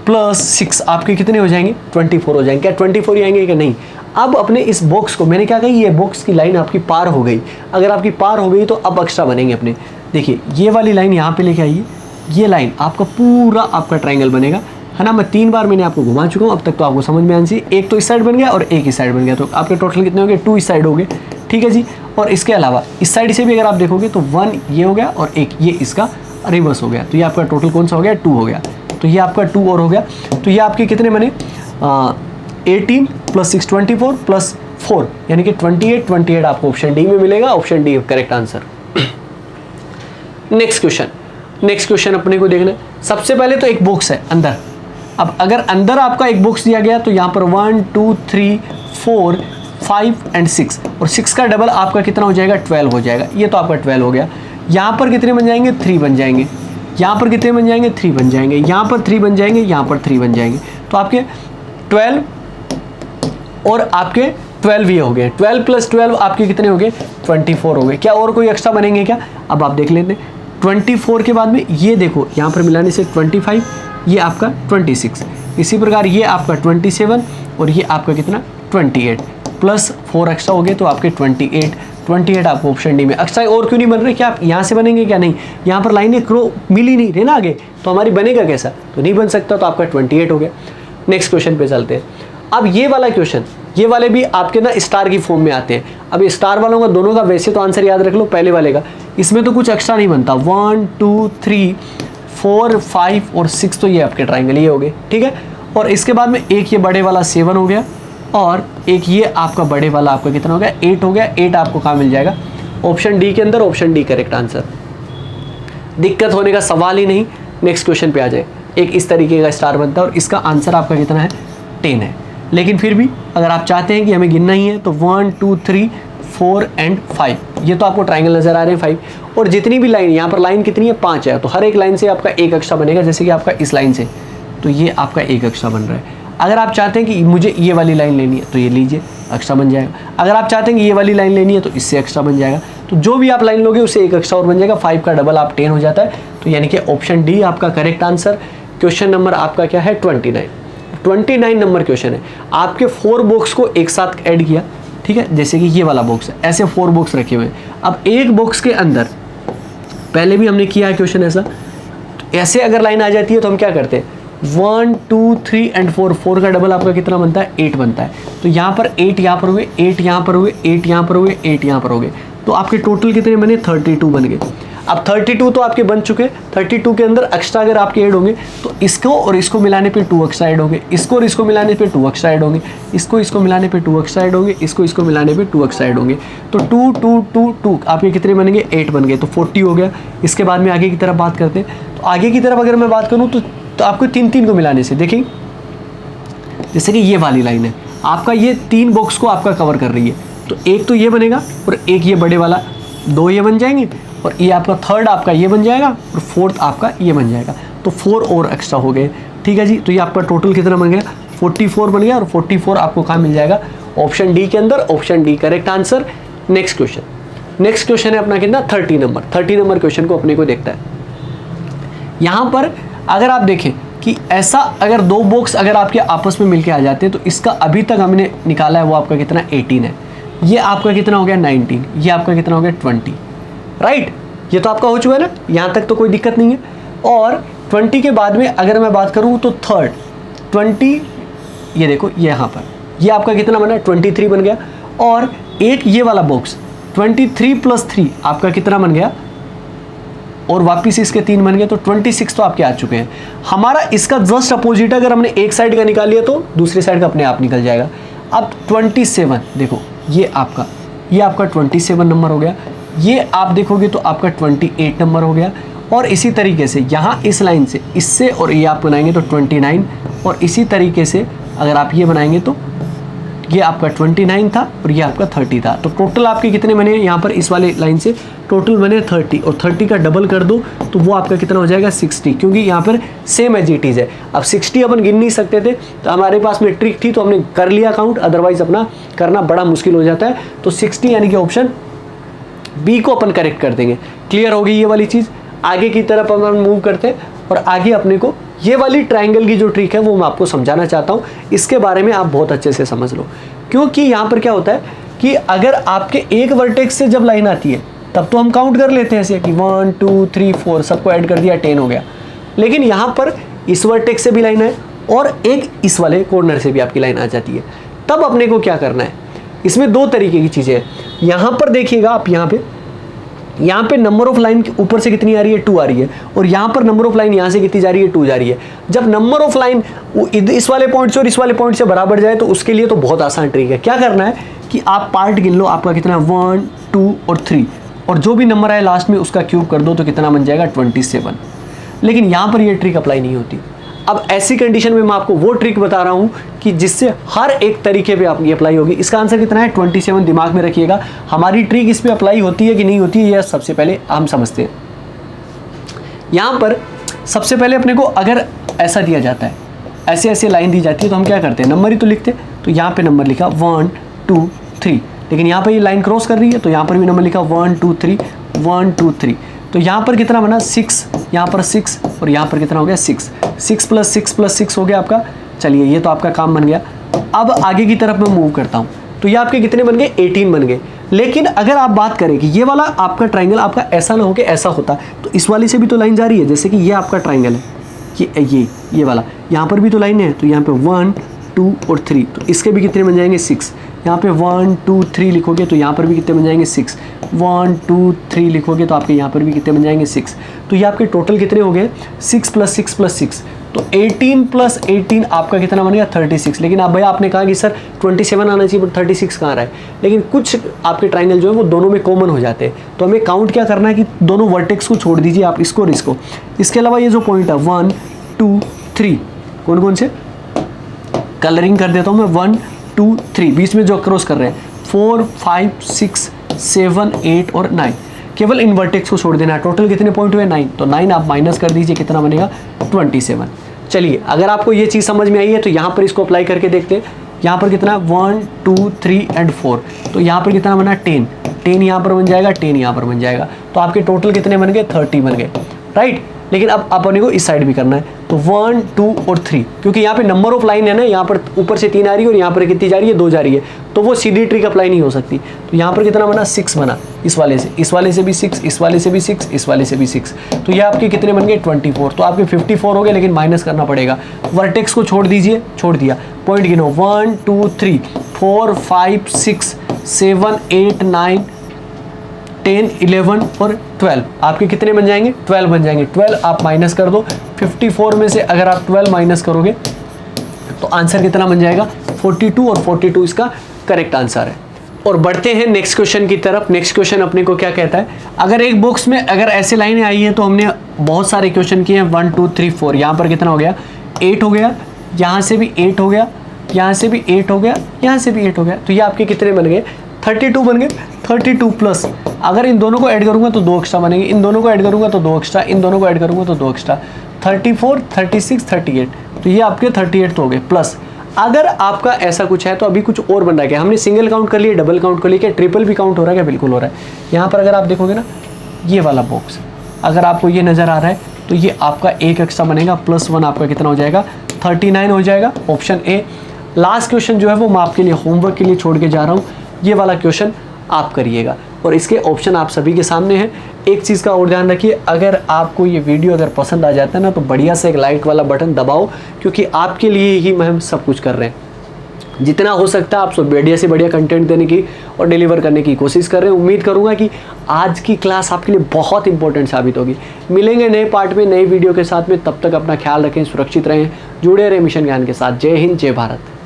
+ 6 आपके कितने हो जाएंगे, 24 हो जाएंगे। क्या 24 ही आएंगे क्या, नहीं। अब अपने इस बॉक्स को, मैंने क्या कही, ये बॉक्स की लाइन आपकी पार हो गई। अगर आपकी पार हो गई तो अब एक्स्ट्रा बनेंगे अपने। देखिए ये वाली लाइन यहाँ पे लेके आइए, ये लाइन आपका पूरा आपका ट्राइंगल बनेगा, है ना। मैं 3 बार मैंने आपको घुमा चुका हूँ, अब तक तो आपको समझ में आनी चाहिए। एक तो इस साइड बन गया और एक इस साइड बन गया, तो आपके टोटल कितने हो गए, 2 इस साइड हो गए, ठीक है जी। और इसके अलावा इस साइड से भी अगर आप देखोगे तो 1 ये हो गया और एक ये इसका रिवर्स हो गया, तो ये आपका टोटल कौन सा हो गया, 2 हो गया। तो ये आपका 2 और हो गया, तो ये आपके कितने बने, 18 + 6 24 + 4 यानी कि 28 आपको ऑप्शन डी में मिलेगा। Option D correct answer. Next question अपने को देखना है। सबसे पहले तो एक बॉक्स है अंदर। अब अगर अंदर आपका एक बॉक्स दिया गया तो यहाँ पर 1 2 3 4 5 एंड 6, और 6 का डबल आपका कितना हो जाएगा, 12 हो जाएगा। ये तो आपका 12 हो गया। यहाँ पर कितने बन जाएंगे, 3 बन जाएंगे। यहाँ पर कितने बन जाएंगे, 3 बन जाएंगे। यहाँ पर 3 बन जाएंगे, यहाँ पर 3 बन जाएंगे। तो आपके 12 और आपके 12 ये हो गए। 12 + 12 आपके कितने हो गए, 24 हो गए। क्या और कोई एक्स्ट्रा बनेंगे क्या, अब आप देख लेते हैं। 24 के बाद में ये देखो, यहाँ पर मिलाने से 25, ये आपका 26, इसी प्रकार ये आपका 27 और ये आपका कितना, 28 + 4 एक्स्ट्रा हो गए, तो आपके 28 आपको ऑप्शन डी में। एक्स्ट्रा और क्यों नहीं बन रहे, क्या आप यहाँ से बनेंगे क्या, नहीं। यहाँ पर लाइनें मिली नहीं रहे ना आगे, तो हमारी बनेगा कैसा, तो नहीं बन सकता, तो आपका 28 हो गया। नेक्स्ट क्वेश्चन पे चलते हैं। अब ये वाला क्वेश्चन, ये वाले भी आपके ना स्टार की फॉर्म में आते हैं। अब स्टार वालों का दोनों का वैसे तो आंसर याद रख लो, पहले वाले का, इसमें तो कुछ एक्स्ट्रा नहीं बनता। 1 2 3 4 5 और 6, तो ये आपके ट्राइंगल ये हो गए, ठीक है। और इसके बाद में एक ये बड़े वाला 7 हो गया, और एक ये आपका बड़े वाला आपका कितना हो गया, 8 हो गया। 8 आपको कहाँ मिल जाएगा, ऑप्शन डी के अंदर। ऑप्शन डी करेक्ट आंसर, दिक्कत होने का सवाल ही नहीं। नेक्स्ट क्वेश्चन पे आ जाए। एक इस तरीके का स्टार बनता है और इसका आंसर आपका कितना है, 10 है। लेकिन फिर भी अगर आप चाहते हैं कि हमें गिनना ही है तो 1 2 3 4 एंड 5, ये तो आपको ट्राइंगल नजर आ रहे हैं 5। और जितनी भी लाइन, यहाँ पर लाइन कितनी है, 5 है, तो हर एक लाइन से आपका एक एक्स्ट्रा बनेगा। जैसे कि आपका इस लाइन से, तो ये आपका एक एक्स्ट्रा बन रहा है। अगर आप चाहते हैं कि मुझे ये वाली लाइन लेनी है तो ये लीजिए, एक्स्ट्रा बन जाएगा। अगर आप चाहते हैं कि ये वाली लाइन लेनी है तो इससे एक्स्ट्रा बन जाएगा। तो जो भी आप लाइन लोगे उससे एक एक्स्ट्रा और बन जाएगा। 5 का डबल आप 10 हो जाता है। तो यानी कि ऑप्शन डी आपका करेक्ट आंसर। क्वेश्चन नंबर आपका क्या है, 29 नंबर क्वेश्चन है। आपके 4 बॉक्स को एक साथ ऐड किया, ठीक है। जैसे कि ये वाला बॉक्स है, ऐसे 4 बॉक्स रखे हुए हैं। अब एक बॉक्स के अंदर, पहले भी हमने किया है क्वेश्चन ऐसा, तो ऐसे अगर लाइन आ जाती है तो हम क्या करते हैं, 1 2 3 एंड 4 का डबल आपका कितना बनता है, 8 बनता है। तो यहाँ पर 8 यहाँ पर हुए, 8 यहाँ पर हुए, 8 यहाँ पर हुए, 8 यहाँ पर हो गए। तो आपके टोटल कितने बने, 32 बन गए। अब 32 तो आपके बन चुके हैं, 32 के अंदर एक्स्ट्रा अगर आपके ऐड होंगे तो इसको और इसको मिलाने पे 2 एक्स्ट्रा ऐड होंगे, इसको और इसको मिलाने पे 2 एक्स्ट्रा ऐड होंगे, इसको मिलाने पे 2 एक्स्ट्रा ऐड होंगे, इसको मिलाने पे 2 एक्स्ट्रा ऐड होंगे। तो 2 2 2 2 आपके कितने बनेंगे, 8 बन गए, तो 40 हो गया। इसके बाद में आगे की तरफ बात करते हैं, तो आगे की तरफ अगर मैं बात करूँ तो आपको 3 को मिलाने से देखिए, जैसे कि ये वाली लाइन है आपका, ये 3 बॉक्स को आपका कवर कर रही है, तो एक तो ये बनेगा और एक ये बड़े वाला, 2 ये बन जाएंगे और ये आपका थर्ड आपका ये बन जाएगा और फोर्थ आपका ये बन जाएगा, तो 4 और एक्स्ट्रा हो गए। ठीक है जी, तो ये आपका टोटल कितना बन गया, 44 बन गया, और 44 आपको कहाँ मिल जाएगा, ऑप्शन डी के अंदर। Option D correct answer. Next question है अपना कितना, 30 नंबर क्वेश्चन को अपने को देखता है। यहाँ पर अगर आप देखें कि ऐसा अगर 2 बॉक्स अगर आपके आपस में मिलके आ जाते हैं तो इसका अभी तक हमने निकाला है वो आपका कितना 18 है, ये आपका कितना हो गया 19, ये आपका कितना हो गया 20, राइट। ये तो आपका हो चुका है ना, यहाँ तक तो कोई दिक्कत नहीं है। और 20 के बाद में अगर मैं बात करूँ तो थर्ड 20, ये देखो ये यहाँ पर ये आपका कितना बना 23 बन गया, और एक ये वाला बॉक्स 23 + 3 आपका कितना बन गया, और वापिस इसके 3 बन गए, तो 26 तो आपके आ चुके हैं। हमारा इसका जस्ट अपोजिट अगर हमने एक साइड का निकाल लिया तो दूसरी साइड का अपने आप निकल जाएगा। अब 27 देखो ये आपका 27 नंबर हो गया, ये आप देखोगे तो आपका 28 नंबर हो गया, और इसी तरीके से यहाँ इस लाइन से इससे और ये आप बनाएंगे तो 29, और इसी तरीके से अगर आप ये बनाएंगे तो ये आपका 29 था और ये आपका 30 था, तो टोटल आपके कितने बने यहाँ पर इस वाले लाइन से टोटल बने 30, और 30 का डबल कर दो तो वो आपका कितना हो जाएगा 60, क्योंकि यहाँ पर सेम एज इट इज़ है। अब 60 अपन गिन नहीं सकते थे तो हमारे पास में ट्रिक थी तो हमने कर लिया काउंट, अदरवाइज अपना करना बड़ा मुश्किल हो जाता है। तो 60 यानी कि ऑप्शन बी को अपन करेक्ट कर देंगे। क्लियर होगी ये वाली चीज़। आगे की तरफ अपन मूव करते हैं, और आगे अपने को ये वाली ट्रायंगल की जो ट्रिक है वो मैं आपको समझाना चाहता हूँ, इसके बारे में आप बहुत अच्छे से समझ लो। क्योंकि यहाँ पर क्या होता है कि अगर आपके एक वर्टेक्स से जब लाइन आती है तब तो हम काउंट कर लेते हैं ऐसे कि 1 2 3 4 सबको ऐड कर दिया 10 हो गया, लेकिन यहाँ पर इस वर्टेक्स से भी लाइन है और एक इस वाले कॉर्नर से भी आपकी लाइन आ जाती है, तब अपने को क्या करना है, इसमें 2 तरीके की चीज़ें हैं। यहाँ पर देखिएगा आप, यहाँ पे नंबर ऑफ लाइन ऊपर से कितनी आ रही है 2 आ रही है, और यहाँ पर नंबर ऑफ लाइन यहाँ से कितनी जा रही है 2 जा रही है। जब नंबर ऑफ लाइन इस वाले पॉइंट से और इस वाले पॉइंट से बराबर जाए तो उसके लिए तो बहुत आसान ट्रिक है। क्या करना है कि आप पार्ट गिन लो, आपका कितना 1 2 और 3, और जो भी नंबर आए लास्ट में उसका क्यूब कर दो तो कितना बन जाएगा 27। लेकिन यहाँ पर ये ट्रिक अप्लाई नहीं होती। अब ऐसी कंडीशन में मैं आपको वो ट्रिक बता रहा हूँ कि जिससे हर एक तरीके पे आपकी अप्लाई होगी। इसका आंसर कितना है 27, दिमाग में रखिएगा। हमारी ट्रिक इस पे अप्लाई होती है कि नहीं होती है, यह सबसे पहले हम समझते हैं। यहाँ पर सबसे पहले अपने को अगर ऐसा दिया जाता है, ऐसे ऐसे लाइन दी जाती है, तो हम क्या करते हैं, नंबर ही तो लिखते हैं। तो यहाँ पे नंबर लिखा 1 2 3, लेकिन यहाँ पर ये लाइन क्रॉस कर रही है तो यहाँ पर भी नंबर लिखा 1 2 3 1 2 3। तो यहाँ पर कितना बना 6, यहाँ पर 6 और यहाँ पर कितना हो गया 6 + 6 हो गया आपका। चलिए ये तो आपका काम बन गया। अब आगे की तरफ मैं मूव करता हूँ, तो ये आपके कितने बन गए 18 बन गए। लेकिन अगर आप बात करें कि ये वाला आपका ट्राइंगल आपका ऐसा ना हो कि ऐसा होता, तो इस वाले से भी तो लाइन जा रही है। जैसे कि ये आपका ट्राइंगल है, ये वाला, यहाँ पर भी तो लाइन है, तो यहाँ पे 1 2 और 3, तो इसके भी कितने बन जाएंगे 6। यहाँ पे 1 2 3 लिखोगे तो यहाँ पर भी कितने बन जाएंगे 6, 1 2 3 लिखोगे तो आपके यहाँ पर भी कितने बन जाएंगे 6। तो ये आपके टोटल कितने हो गए 6 + 6 + 6, तो 18 + 18 आपका कितना बन गया 36। लेकिन आप भैया आपने कहा कि सर 27 आना चाहिए, बट 36 कहाँ रहा है। लेकिन कुछ आपके ट्राइंगल जो है वो दोनों में कॉमन हो जाते हैं, तो हमें काउंट क्या करना है कि दोनों वर्टेक्स को छोड़ दीजिए आप, इसको और इसको। इसके अलावा ये जो पॉइंट है 1 2 3, कौन कौन से कलरिंग कर देता हूँ मैं, 1 2 3, बीच में जो क्रॉस कर रहे हैं 4 5 6 7 8 और 9, केवल इन वर्टेक्स को छोड़ देना है। टोटल कितने पॉइंट हुए 9, तो 9 आप माइनस कर दीजिए, कितना बनेगा 27। चलिए अगर आपको ये चीज़ समझ में आई है तो यहाँ पर इसको अप्लाई करके देखते हैं। यहाँ पर कितना 1 2 3 और 4, तो यहाँ पर कितना बना 10 यहाँ पर बन जाएगा, 10 यहाँ पर बन जाएगा, तो आपके टोटल कितने बन गए 30 बन गए, राइट। लेकिन अब अपने को इस साइड भी करना है, तो 1 2 और 3, क्योंकि यहाँ पे नंबर ऑफ लाइन है ना, यहाँ पर ऊपर से 3 आ रही है और यहाँ पर कितनी जा रही है 2 जा रही है, तो वो सीधी ट्रिक अप्लाई नहीं हो सकती। तो यहाँ पर कितना बना 6 बना, इस वाले से भी 6, इस वाले से भी 6, इस वाले से भी 6, तो ये आपके कितने बन गए 24। तो आपके 54 हो गए, लेकिन माइनस करना पड़ेगा। वर्टेक्स को छोड़ दीजिए, छोड़ दिया, पॉइंट गिनो 1 2 3 4 5 6 7 8 9 10, 11 और 12 आपके कितने बन जाएंगे? 12 बन जाएंगे। 12 आप माइनस कर दो, 54 में से अगर आप 12 माइनस करोगे तो आंसर कितना बन जाएगा? 42, और 42 इसका करेक्ट आंसर है। और बढ़ते हैं नेक्स्ट क्वेश्चन की तरफ। नेक्स्ट क्वेश्चन अपने को क्या कहता है, अगर एक बॉक्स में अगर ऐसे लाइनें आई हैं तो हमने बहुत सारे क्वेश्चन किए हैं, 1 2 3 4, यहाँ पर कितना हो गया? 8 हो गया, यहाँ से भी 8 हो गया, यहाँ से भी 8 हो गया, यहाँ से भी 8 हो गया, तो ये आपके कितने बन गए? 32 बन गए। 32 प्लस अगर इन दोनों को ऐड करूँगा तो 2 एक्स्ट्रा बनेंगे, इन दोनों को ऐड करूँगा तो 2 एक्स्ट्रा, इन दोनों को ऐड करूँगा तो 2 एक्स्ट्रा, 34, 36, 38, तो ये आपके 38 तो हो गए। प्लस अगर आपका ऐसा कुछ है तो अभी कुछ और बन रहा है क्या? हमने सिंगल काउंट कर लिए, डबल काउंट कर लिए, क्या ट्रिपल भी काउंट हो रहा है क्या? बिल्कुल हो रहा है। यहाँ पर अगर आप देखोगे ना, ये वाला बॉक्स अगर आपको ये नज़र आ रहा है तो ये आपका एक एक्स्ट्रा बनेगा, +1 आपका कितना हो जाएगा? 39 हो जाएगा, ऑप्शन ए। लास्ट क्वेश्चन जो है वो मैं आपके लिए होमवर्क के लिए छोड़ के जा रहा हूँ, ये वाला क्वेश्चन आप करिएगा और इसके ऑप्शन आप सभी के सामने हैं। एक चीज़ का और ध्यान रखिए, अगर आपको ये वीडियो अगर पसंद आ जाता है ना तो बढ़िया से एक लाइक वाला बटन दबाओ, क्योंकि आपके लिए ही हम सब कुछ कर रहे हैं। जितना हो सकता है आप सब बढ़िया से बढ़िया कंटेंट देने की और डिलीवर करने की कोशिश कर रहे हैं। उम्मीद करूंगा कि आज की क्लास आपके लिए बहुत इंपॉर्टेंट साबित होगी। मिलेंगे नए पार्ट में नई वीडियो के साथ में, तब तक अपना ख्याल रखें, सुरक्षित रहें, जुड़े रहें मिशन ज्ञान के साथ। जय हिंद, जय भारत।